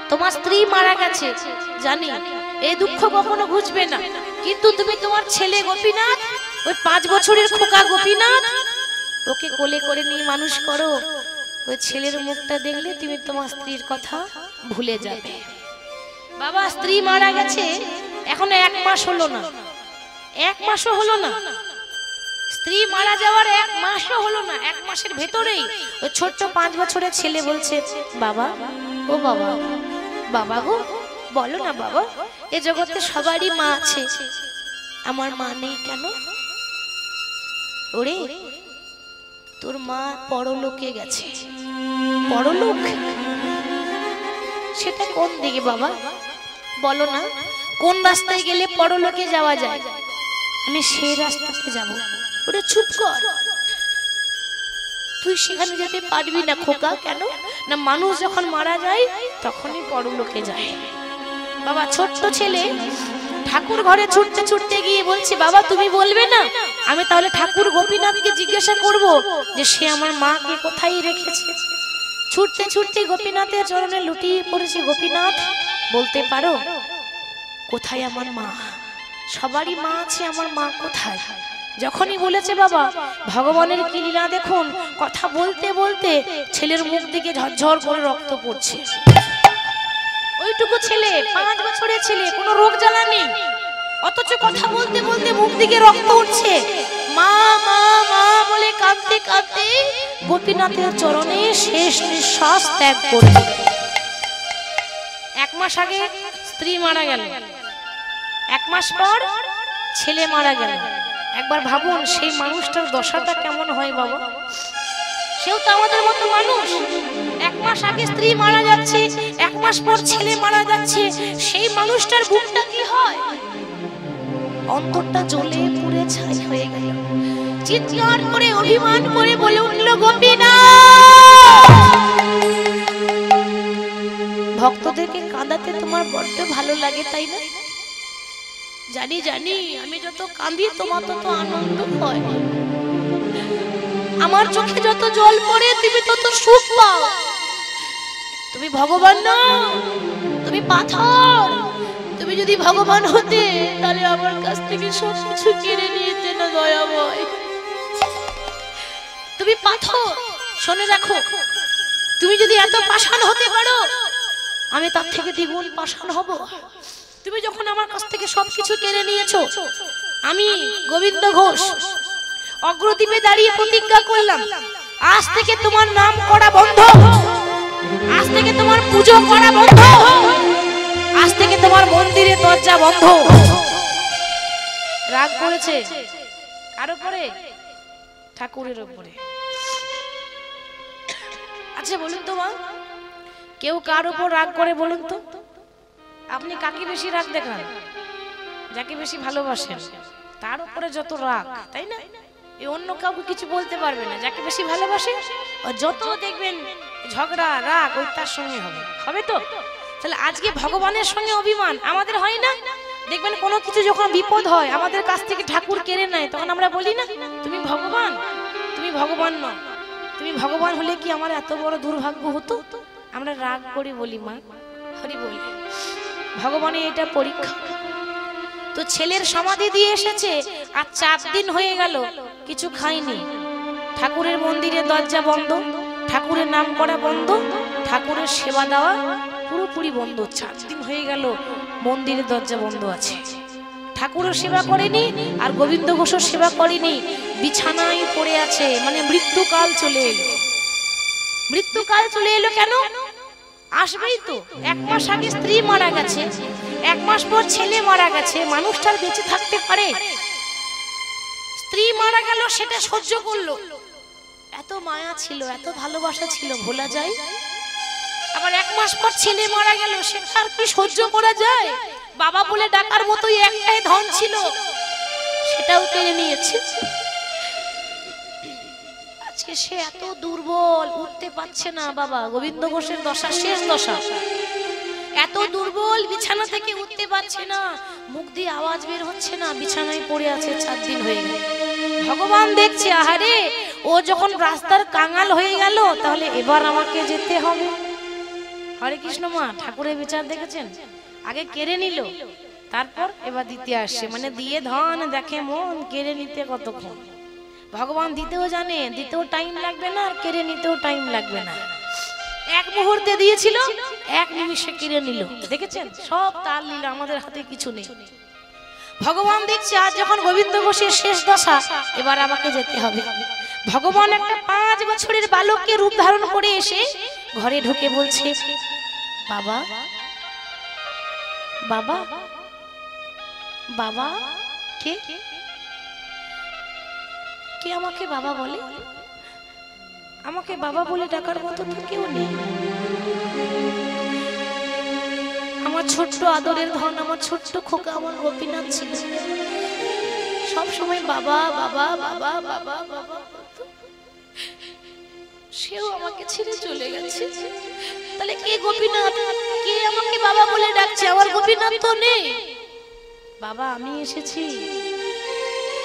তোমার স্ত্রী মারা গেছে জানি, এই দুঃখ কখনো ঘুচবে না, কিন্তু তুমি তোমার ছেলে গোপীনাথ, ওই 5 বছরের খোকা গোপীনাথ, ওকে কোলে করে নিয়ে মানুষ করো। ওই ছেলের মুখটা দেখলে তুমি তোমার স্ত্রীর কথা ভুলে যাবে। বাবা স্ত্রী মারা গেছে এখনো 1 মাস হলো না, 1 মাসও হলো না, স্ত্রী মারা যাওয়ার 1 মাসও হলো না, 1 মাসের ভেতরেই ওই ছোট্ট 5 বছরের ছেলে বলছে বাবা, ও বাবা, বাবা গো বলো না বাবা, এ জগতে সবারই মা আছে, আমার মা নেই কেন? ওরে তোর মা পরলোকে গেছে। পরলোক সেটা কোন দিকে বাবা বলো না, কোন রাস্তায় গেলে পরলোকে যাওয়া যায়? আমি সেই রাস্তাতে যাব। ওরে চুপ কর, তুই সেখানে যেতে পারবি না খোকা। কেন না, মানুষ যখন মারা যায় তখনই পরলোকে যায়। বাবা ছোট্ট ছেলে ঠাকুর ঘরে ছুটতে ছুটতে গিয়ে বলছে বাবা তুমি বলবে না? আমি তাহলে ঠাকুর গোপীনাথকে জিজ্ঞাসা করব যে সে আমার মাকে কোথায় রেখেছে। ছুটতে ছুটতে গোপীনাথের চরণে লুটিয়ে পড়েছে। গোপীনাথ বলতে পারো কোথায় আমার মা? সবারই মা আছে, আমার মা কোথায়? যখনই বলেছে বাবা ভগবানের কি লীলা দেখুন, কথা বলতে বলতে ছেলের মুখ থেকে ঝরঝর করে রক্ত পড়ছে। ওইটুকু ছেলে 5 বছরের ছেলে, কোনো রোগ জ্বালা নেই, অথচ কথা বলতে বলতে মুখ থেকে রক্ত উঠছে। মা মা মা বলে কাঁদতে কাঁদতে গোপীনাথের চরণে শেষ নিঃশ্বাস ত্যাগ করে। 1 মাস আগে স্ত্রী মারা গেল, 1 মাস পর ছেলে মারা গেল। একবার ভাবুন সেই মানুষটার দশাটা কেমন হয় বাবা। সেও তো আমাদের মতো মানুষ। 1 মাস আগে স্ত্রী মারা যাচ্ছে, 1 মাস পর ছেলে মারা যাচ্ছে, সেই মানুষটার বুকটা কি হয়? অন্তরটা জ্বলে পুড়ে ছাই হয়ে গেল। চিৎকার করে অভিমান করে বলে উঠল গোপীনাথ। ভক্তদেরকে কাঁদাতে তোমার বড্ড ভালো লাগে তাই না? জানি জানি, আমি যত কাঁদি তোমার তত আনন্দ হয়, আমার চোখে যত জল পড়ে তুমি তত সুখ পাও। তুমি ভগবান না, তুমি পাথর। তুমি যদি ভগবান হতে তাহলে আমার কাছ থেকে সব কিছু কেড়ে নিতে না দয়াময়। তুমি পাথর, শুনে রাখো, তুমি যদি এত পাষাণ হতে পারো আমি তার থেকে দ্বিগুণ পাষাণ হব। তুমি যখন আমার কাছ থেকে সবকিছু কেড়ে নিয়েছো, আমি গোবিন্দ ঘোষ অগ্রদ্বীপে দাঁড়িয়ে প্রতিজ্ঞা করলাম আজ থেকে তোমার নাম করা বন্ধ, আজ থেকে তোমার পুজো করা বন্ধ, আজ থেকে তোমার মন্দিরে দরজা বন্ধ। রাগ করেছে কার উপরে? ঠাকুরের উপরে। আচ্ছা বলুন তো মা, কেউ কার উপর রাগ করে বলুন তো? আপনি কাকে বেশি রাগ দেখান? যাকে বেশি ভালোবাসেন তার উপরে যত রাগ, তাই না? এই অন্য কাউকে কিছু বলতে পারবে না। যাকে বেশি ভালোবাসে যত দেখবেন ঝগড়া রাগ ওই তার সঙ্গে হবে, হবে তো? তাহলে আজকে ভগবানের সঙ্গে অভিমান আমাদের হয় না? দেখবেন কোনো কিছু যখন বিপদ হয় আমাদের কাছ থেকে ঠাকুর কেড়ে নেয়, তখন আমরা বলি না তুমি ভগবান, তুমি ভগবান নও, তুমি ভগবান হলে কি আমার এত বড় দুর্ভাগ্য হতো। আমরা রাগ করে বলি মা হরি বলি। ভগবানের এটা পরীক্ষা। তো ছেলের সমাধি দিয়ে এসেছে আর 4 দিন হয়ে গেল কিছু খাইনি। ঠাকুরের মন্দিরের দরজা বন্ধ, ঠাকুরের নাম করা বন্ধ, ঠাকুরের সেবা দেওয়া পুরোপুরি বন্ধ। 4 দিন হয়ে গেল মন্দিরের দরজা বন্ধ আছে। ঠাকুরের সেবা করেনি আর গোবিন্দ ঘোষের সেবা করেনি, বিছানায় পড়ে আছে। মানে মৃত্যুকাল চলে এলো। মৃত্যুকাল চলে এলো কেন? আসবেই তো। 1 মাস আগে স্ত্রী মারা গেছে, 1 মাস পর ছেলে মারা গেছে, মানুষটার বেঁচে থাকতে পারে? স্ত্রী মারা গেল সেটা সহ্য করলো, এত মায়া ছিল, এত ভালোবাসা ছিল, ভোলা যায়? আবার 1 মাস পর ছেলে মারা গেল, সেটা আর কি সহ্য করা যায়? বাবা বলে ডাকার মতোই একটাই ধন ছিল, সেটাও কেড়ে নিয়েছে। আজকে সে এত দুর্বল, উঠতে পারছে না। বাবা গোবিন্দ ঘোষের দশা, শেষ দশা, এত দুর্বল, বিছানা থেকে উঠতে পারছে না, মুখ দিয়ে আওয়াজ বের হচ্ছে না, বিছানায় পড়ে আছে। 4 দিন হয়ে গেল। ভগবান দেখছে, আহারে ও যখন রাস্তার কাঙাল হয়ে গেল, তাহলে এবার আমাকে যেতে হবে। হরে কৃষ্ণ মা, ঠাকুরের বিচার দেখেছেন? আগে কেড়ে নিল, তারপর এবার দিতে আসছে। মানে দিয়ে ধন দেখে মন, কেড়ে নিতে কতক্ষণ। ভগবান দিতেও জানে, দিতেও টাইম লাগবে না, আর কেড়ে নিতেও টাইম লাগবে না। 1 মুহূর্তে দিয়েছিল, 1 নিমিষে কেড়ে নিল। দেখেছেন? সব তার লীলা, আমাদের হাতে কিছু নেই। ভগবান দেখছে আজ যখন গোবিন্দ ঘোষের শেষ দশা, এবার আমাকে যেতে হবে। ভগবান একটা 5 বছরের বালককে রূপ ধারণ করে এসে ঘরে ঢুকে বলছে, বাবা বাবা বাবা। কে কে আমাকে বাবা বলে? আমাকে বাবা বলে ডাকার মতো তো কেউ নেই। আমার ছোট্ট আদরের ধন, আমার ছোট্ট খোকা, আমার গোপীনাথ ছিল, সব সময় বাবা বাবা বাবা বাবা বাবা। সেও আমাকে ছেড়ে চলে গেছে। তাহলে কে গোপীনাথ? কে আমাকে বাবা বলে ডাকছে? আমার গোপীনাথ তো নেই। বাবা আমি এসেছি,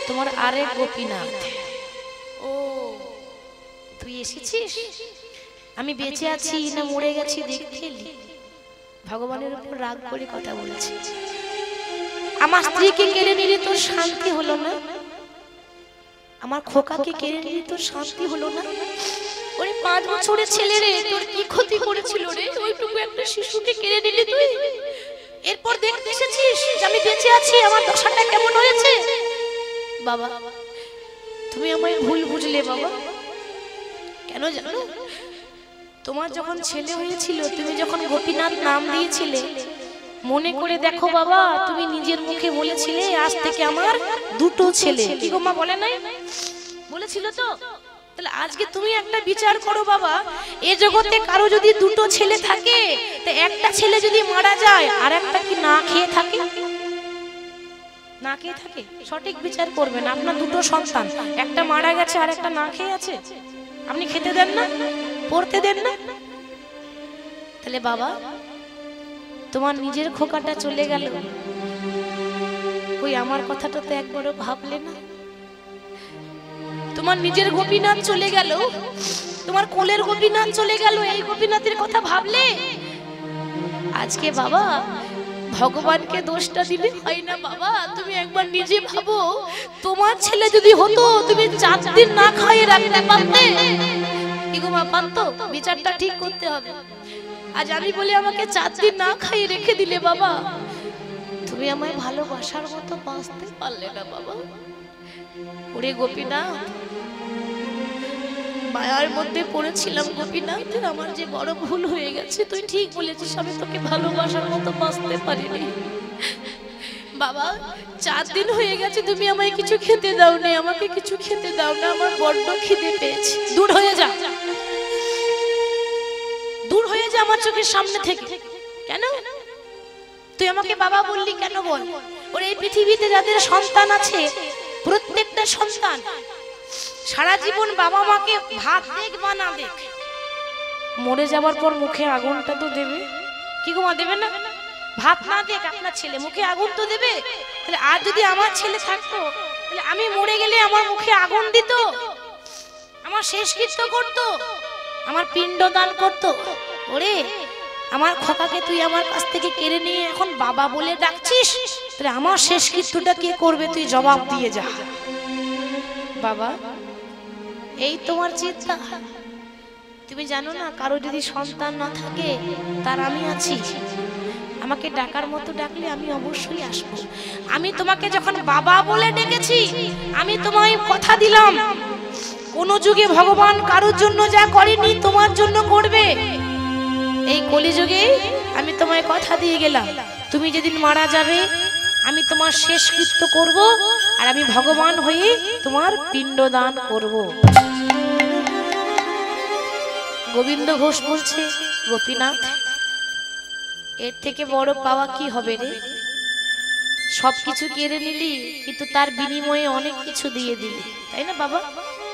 তোমার আরেক গোপীনাথ। ও তুই এসেছিস? আমি বেঁচে আছি না মরে গেছি দেখতে এলি? ভগবানের উপর রাগ করে কথা বলেছে। আমার স্ত্রীকে কেড়ে নিলে তোর শান্তি হলো না? আমার খোকাকে কেড়ে নিলে তোর শান্তি হলো না? ওরে 5 বছরের ছেলে রে, তোর কি ক্ষতি করেছিল রে? ওইটুকু একটা শিশুকে কেড়ে নিলি তুই। এরপর দেখতে এসেছিস যে আমি বেঁচে আছি, আমার দশাটা কেমন হয়েছে। বাবা তুমি আমায় ভুল বুঝলে বাবা। কেন জানো? তোমার যখন ছেলে হয়েছিল, তুমি যখন গোপীনাথ নাম দিয়েছিলে, মনে করে দেখো বাবা, তুমি নিজের মুখে বলেছিলে আজ থেকে আমার 2টো ছেলে। কি গো মা বলে নাই? বলেছিল তো? তাহলে আজকে তুমি একটা বিচার করো বাবা, এ জগতে কারো যদি 2টো ছেলে থাকে, তো একটা ছেলে যদি মারা যায়, আর একটা কি না খেয়ে থাকে? না খেয়ে থাকে? সঠিক বিচার করবেন। আপনার 2টো সন্তান, একটা মারা গেছে আর একটা না খেয়ে আছে, আপনি খেতে দেন না, পড়তে দেন না। তাহলে বাবা তোমার নিজের খোকাটা চলে গেল, ওই আমার কথাটা তো একবারও ভাবলে না? তোমার নিজের গোপীনাথ চলে গেল, তোমার কোলের গোপীনাথ চলে গেল, এই গোপীনাথের কথা ভাবলে? আজকে বাবা ভগবানকে দোষটা দিলে হয় না বাবা। তুমি একবার নিজে ভাবো, তোমার ছেলে যদি হতো, তুমি 4 দিন না খাইয়ে রাখতে পারতে? কি গো মা, পারতো? বিচারটা ঠিক করতে হবে। আজ আমি বলি আমাকে 4 দিন না খাইয়ে রেখে দিলে বাবা, তুমি আমায় ভালোবাসার মতো বাঁচতে পারলে না বাবা। ওরে গোপীনাথ, মায়ার মধ্যে পড়েছিলাম গোপীনাথ, আমার যে বড় ভুল হয়ে গেছে। তুই ঠিক বলেছিস, আমি তোকে ভালোবাসার মতো বাঁচতে পারিনি বাবা। 4 দিন হয়ে গেছে তুমি আমায় কিছু খেতে দাও না, আমাকে কিছু খেতে দাও না, আমার বড্ড খিদে পেয়েছে। দূর হয়ে যা, দূর হয়ে যা আমার চোখের সামনে থেকে। কেন তুই আমাকে বাবা বললি কেন বল? ওর এই পৃথিবীতে যাদের সন্তান আছে, প্রত্যেকটা সন্তান সারা জীবন বাবা মাকে ভাত দেখ বা না দেখ, মরে যাওয়ার পর মুখে আগুনটা তো দেবে। কি গো মা, দেবে না? ভাত না দিয়ে আপনার ছেলে মুখে আগুন তো দেবে। তাহলে আর যদি আমার ছেলে থাকতো, তাহলে আমি মরে গেলে আমার মুখে আগুন দিত, আমার শেষকৃত্য করতো, আমার পিণ্ড দান করতো। ওরে আমার খোকাকে তুই আমার কাছ থেকে কেড়ে নিয়ে এখন বাবা বলে ডাকছিস, তাহলে আমার শেষকৃত্যটা কে করবে? তুই জবাব দিয়ে যা। বাবা এই তোমার চিন্তা? তুমি জানো না কারো যদি সন্তান না থাকে তার আমি আছি, আমাকে ডাকার মতো ডাকলে আমি অবশ্যই আসব। আমি তোমাকে যখন বাবা বলে ডেকেছি, আমি তোমায় কথা দিলাম কোন যুগে ভগবান কারোর জন্য যা করেনি তোমার জন্য করবে। এই কলিযুগে আমি তোমায় কথা দিয়ে গেলাম, তুমি যেদিন মারা যাবে আমি তোমার শেষকৃত্য করব, আর আমি ভগবান হয়ে তোমার পিণ্ডদান করব। গোবিন্দ ঘোষ বলছে, গোপীনাথ এর থেকে বড় পাওয়া কি হবে রে? সবকিছু কেড়ে নিলি, কিন্তু তার বিনিময়ে অনেক কিছু দিয়ে দিলি, তাই না বাবা?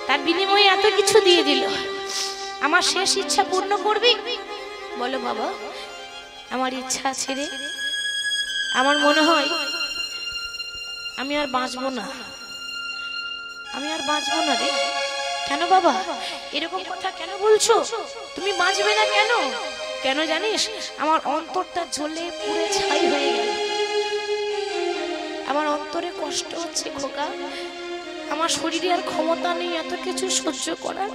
তার বিনিময়ে এত কিছু দিয়ে দিল, আমার শেষ ইচ্ছা পূর্ণ করবি? বলো বাবা। আমার ইচ্ছা আছে রে, আমার মনে হয় আমি আর বাঁচবো না, আমি আর বাঁচবো না রে। কেন বাবা এরকম কথা কেন বলছো? তুমি বাঁচবে না কেন? কেন জানিস? আমার অন্তরটা জ্বলে পুড়ে ছাই হয়ে গেল, আমার অন্তরে কষ্ট হচ্ছে খোকা, আমার শরীরে আর ক্ষমতা নেই এত কিছু সহ্য করার,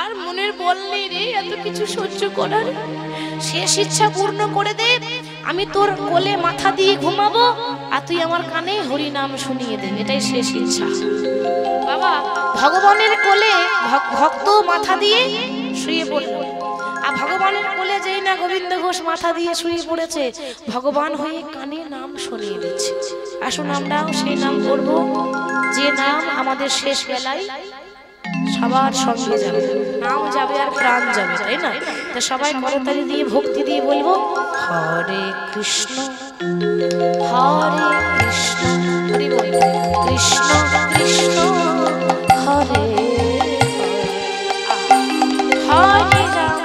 আর মনের বল নেই রে এত কিছু সহ্য করার। শেষ ইচ্ছা পূর্ণ করে দে, আমি তোর কোলে মাথা দিয়ে ঘুমাবো, আর তুই আমার কানে হরি নাম শুনিয়ে দে, এটাই শেষ ইচ্ছা। বাবা ভগবানের কোলে ভক্ত মাথা দিয়ে শুয়ে পড়ল, আর ভগবানের কোলে যেই না গোবিন্দ ঘোষ মাথা দিয়ে শুয়ে পড়েছে, ভগবান হয়ে কানে নাম শুনিয়ে দিচ্ছে। আসুন আমরাও সেই নাম করব, যে নাম আমাদের শেষ বেলায় সবার সঙ্গে যাবে, নাম যাবে আর প্রাণ যাবে, তাই না? তো সবাই করতালি দিয়ে ভক্তি দিয়ে বলবো, হরে কৃষ্ণ হরে কৃষ্ণ, হরি বল, কৃষ্ণ কৃষ্ণ হরে হরে রাম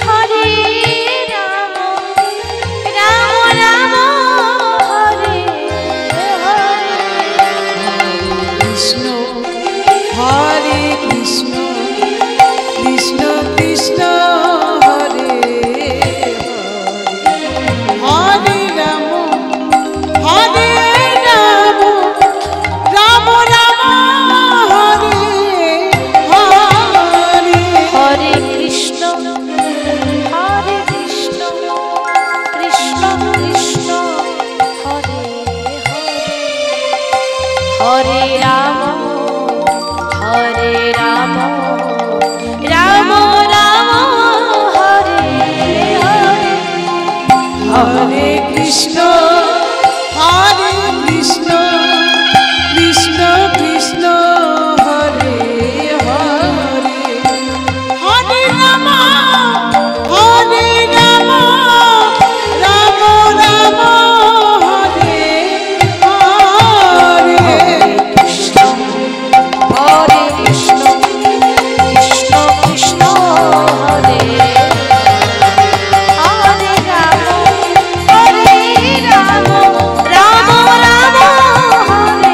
হরে রাম রাম রাম হরে হরে, কৃষ্ণ হরে কৃষ্ণ কৃষ্ণ কৃষ্ণ হরে হরে, হরে রাম হরে রাম রাম রাম হরে হরে, হরে কৃষ্ণ হরে কৃষ্ণ কৃষ্ণ কৃষ্ণ হরে হরে, হরে রাম রাম রাম হরে হরে, হরে কৃষ্ণ হরে কৃষ্ণ কৃষ্ণ কৃষ্ণ হরে হরে, হরে রাম রাম রাম হরে হরে, কৃষ্ণ হরে কৃষ্ণ কৃষ্ণ কৃষ্ণ হরে হরে, রাম রাম রাম হরে হরে।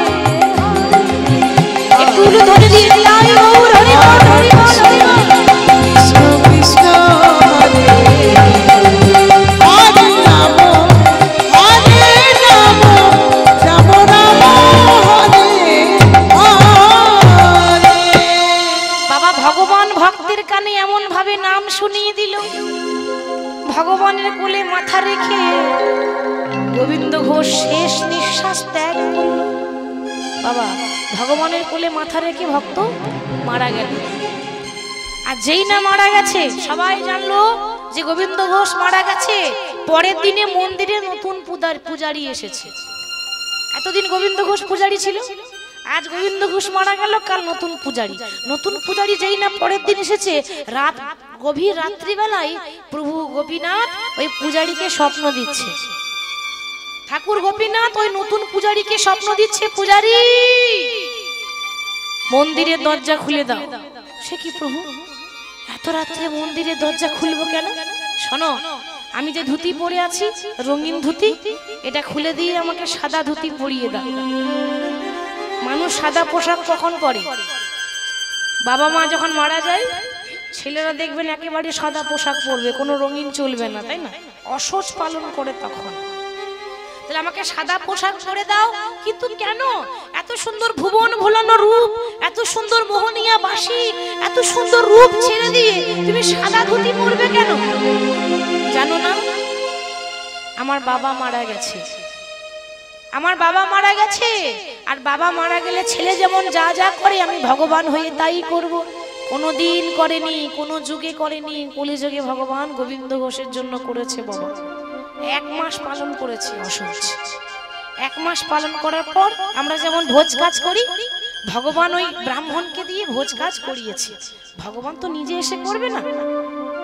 একটু ধরে দিয়ে দিলাই গৌর হরি বল হরি বল হরি বল। কৃষ্ণ কৃষ্ণ হরে হরে রাম রাম রাম হরে হরে। বাবা ভগবান ভক্তের কানে এমন ভাবে নাম শুনিয়ে দিল, ভগবানের কোলে মাথা রেখে গোবিন্দ ঘোষ শেষ নিঃশ্বাস ত্যাগ করল। বাবা ভগবানের কোলে মাথা রেখে ভক্ত মারা গেল, আর যেই না মারা গেছে সবাই জানলো যে গোবিন্দ ঘোষ মারা গেছে, পরের দিনে মন্দিরে নতুন পূজারি এসেছে। এতদিন গোবিন্দ ঘোষ পূজারি ছিল, আজ গোবিন্দ ঘোষ মারা গেল, কাল নতুন পূজারি। নতুন পূজারি যেই না পরের দিন এসেছে, রাত গভীর রাত্রিবেলায় প্রভু গোপীনাথ ওই পূজারীকে স্বপ্ন দিচ্ছে। ঠাকুর গোপীনাথ ওই নতুন পূজারীকে স্বপ্ন দিচ্ছে, পূজারি মন্দিরের দরজা খুলে দাও। সে কি প্রভু, এত রাত্রে মন্দিরের দরজা খুলবো কেন? শোনো, আমি যে ধুতি পরে আছি রঙিন ধুতি, এটা খুলে দিয়ে আমাকে সাদা ধুতি পরিয়ে দাও। মানুষ সাদা পোশাক কখন পরে? বাবা মা যখন মারা যায় ছেলেরা দেখবেন একেবারে সাদা পোশাক পরবে, কোনো রঙিন চলবে না, তাই না? অসহ্য পালন করে তখন। তাহলে আমাকে সাদা পোশাক পরে দাও, কিন্তু কেন? এত সুন্দর ভুবন ভোলানো রূপ, এত সুন্দর মোহনীয়া বাসি, এত সুন্দর রূপ ছেড়ে দিয়ে তুমি সাদা ধুতি পরবে কেন? জানো না, আমার বাবা মারা গেছে, আমার বাবা মারা গেছে। আর বাবা মারা গেলে ছেলে যেমন যা যা করে আমি ভগবান হয়ে তাই করব। কোনোদিন করেনি, কোনো যুগে করেনি। কলিযুগে ভগবান গোবিন্দ ঘোষের জন্য করেছে বাবা। 1 মাস পালন করেছে অসহ্য। 1 মাস পালন করার পর আমরা যেমন ভোজ কাজ করি, ভগবান ওই ব্রাহ্মণকে দিয়ে ভোজ কাজ করিয়েছে। ভগবান তো নিজে এসে করবে না,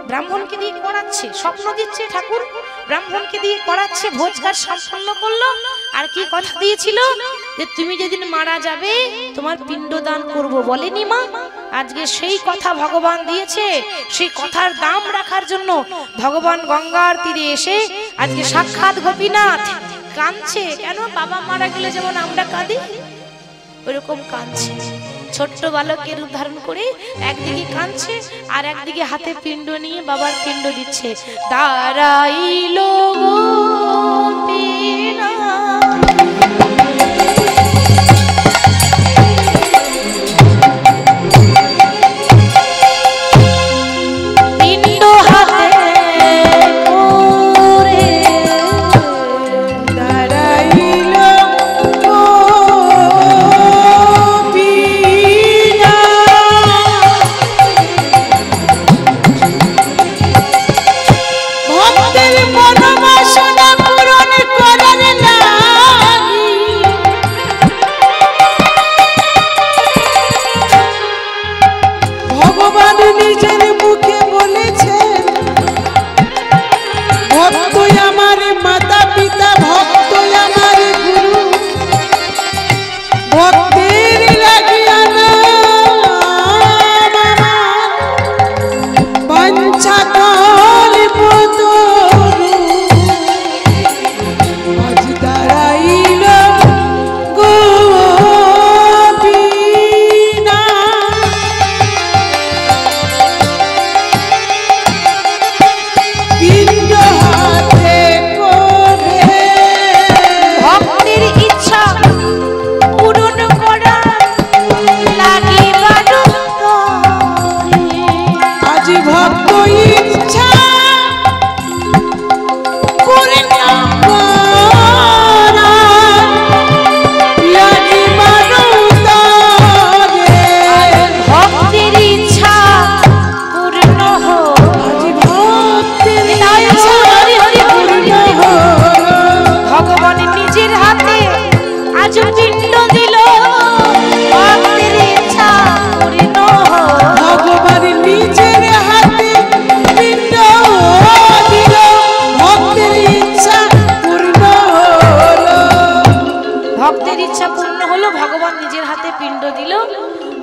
ব্রাহ্মণকে দিয়ে করাচ্ছে, স্বপ্ন দিচ্ছে ঠাকুর, ব্রাহ্মণকে দিয়ে করাচ্ছে, ভোজ কাজ সম্পন্ন করলো। আর কি কথা দিয়েছিল যে তুমি যেদিন মারা যাবে তোমার পিণ্ডদান করব, বলেনি মা? আজকে সেই কথা ভগবান দিয়েছে। সেই কথার দাম রাখার জন্য ভগবান গঙ্গার তীরে এসে আজকে সাক্ষাৎ গোপীনাথ কাঁদছে। কেন? বাবা মারা গেলে যেমন আমরা কাঁদি ওরকম কাঁদছে। ছোট্ট বালকের উদ্ধারণ করে একদিকে কাঁদছে আর একদিকে হাতে পিণ্ড নিয়ে বাবার পিণ্ড দিচ্ছে। দাঁড়াইলো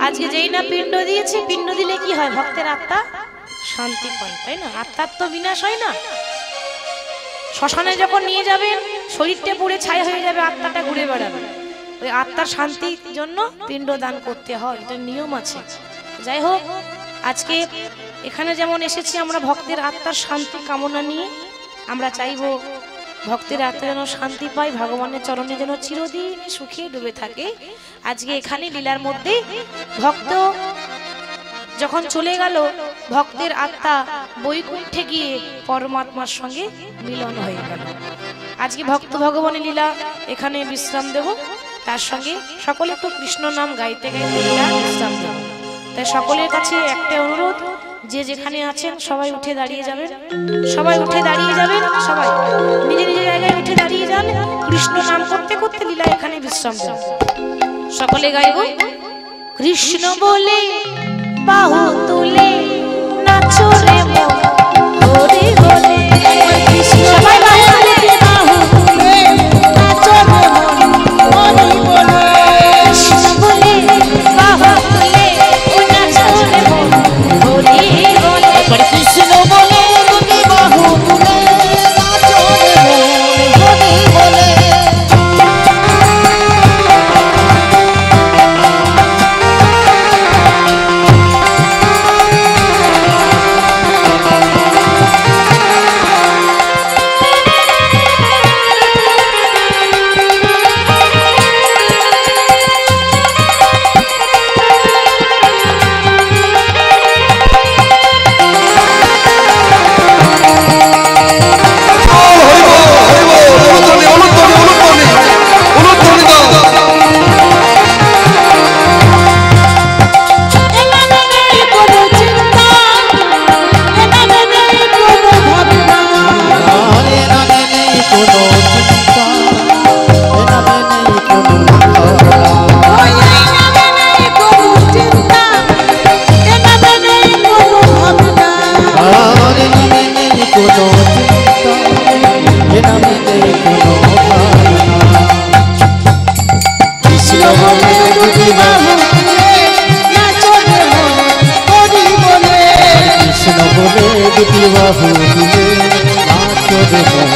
আজকে যেই না পিণ্ড দিয়েছে, পিণ্ড দিলে কি হয়? ভক্তের আত্মা শান্তি পায়, তাই না? আত্মার তো বিনাশ হয় না। শ্মশানে যখন নিয়ে যাবেন শরীরটা পুড়ে ছাই হয়ে যাবে, আত্মাটা ঘুরে বেড়াবে। ওই আত্মার শান্তির জন্য পিণ্ড দান করতে হয়, এটা নিয়ম আছে। যাই হোক, আজকে এখানে যেমন এসেছি আমরা ভক্তের আত্মার শান্তি কামনা নিয়ে, আমরা চাইবো ভক্তের আত্মা যেন শান্তি পায়, ভগবানের চরণে যেন চিরদিন সুখে ডুবে থাকে। আজকে এখানে লীলার মধ্যে ভক্ত যখন চলে গেল, ভক্তের আত্মা বৈকুণ্ঠে গিয়ে পরমাত্মার সঙ্গে মিলন হয়ে গেল। আজকে ভক্ত ভগবানের লীলা এখানে বিশ্রাম দেব, তার সঙ্গে সকলে একটু কৃষ্ণ নাম গাইতে গাইতে লীলা বিশ্রাম দেব। তাই সকলের কাছে একটা অনুরোধ, যে যেখানে আছেন সবাই উঠে দাঁড়িয়ে যাবেন, সবাই উঠে দাঁড়িয়ে যাবেন, সবাই নিজের নিজের জায়গায় উঠে দাঁড়িয়ে যান। কৃষ্ণ নাম করতে করতে লীলা এখানে বিশ্রাম দেব। সকলে গাইব, কৃষ্ণ বলে বাহু তুলে নাচো রে মন হরি বলে, সবাই বাহু তুলে বাহু তুলে নাচো রে মন হরি বলে, কৃষ্ণ বলে বাহু তুলে নাচো রে মন হরি বলে, কৃষ্ণ বলে দুটি বাহু তুলে দুটি বাহু দিলে নাচবে মন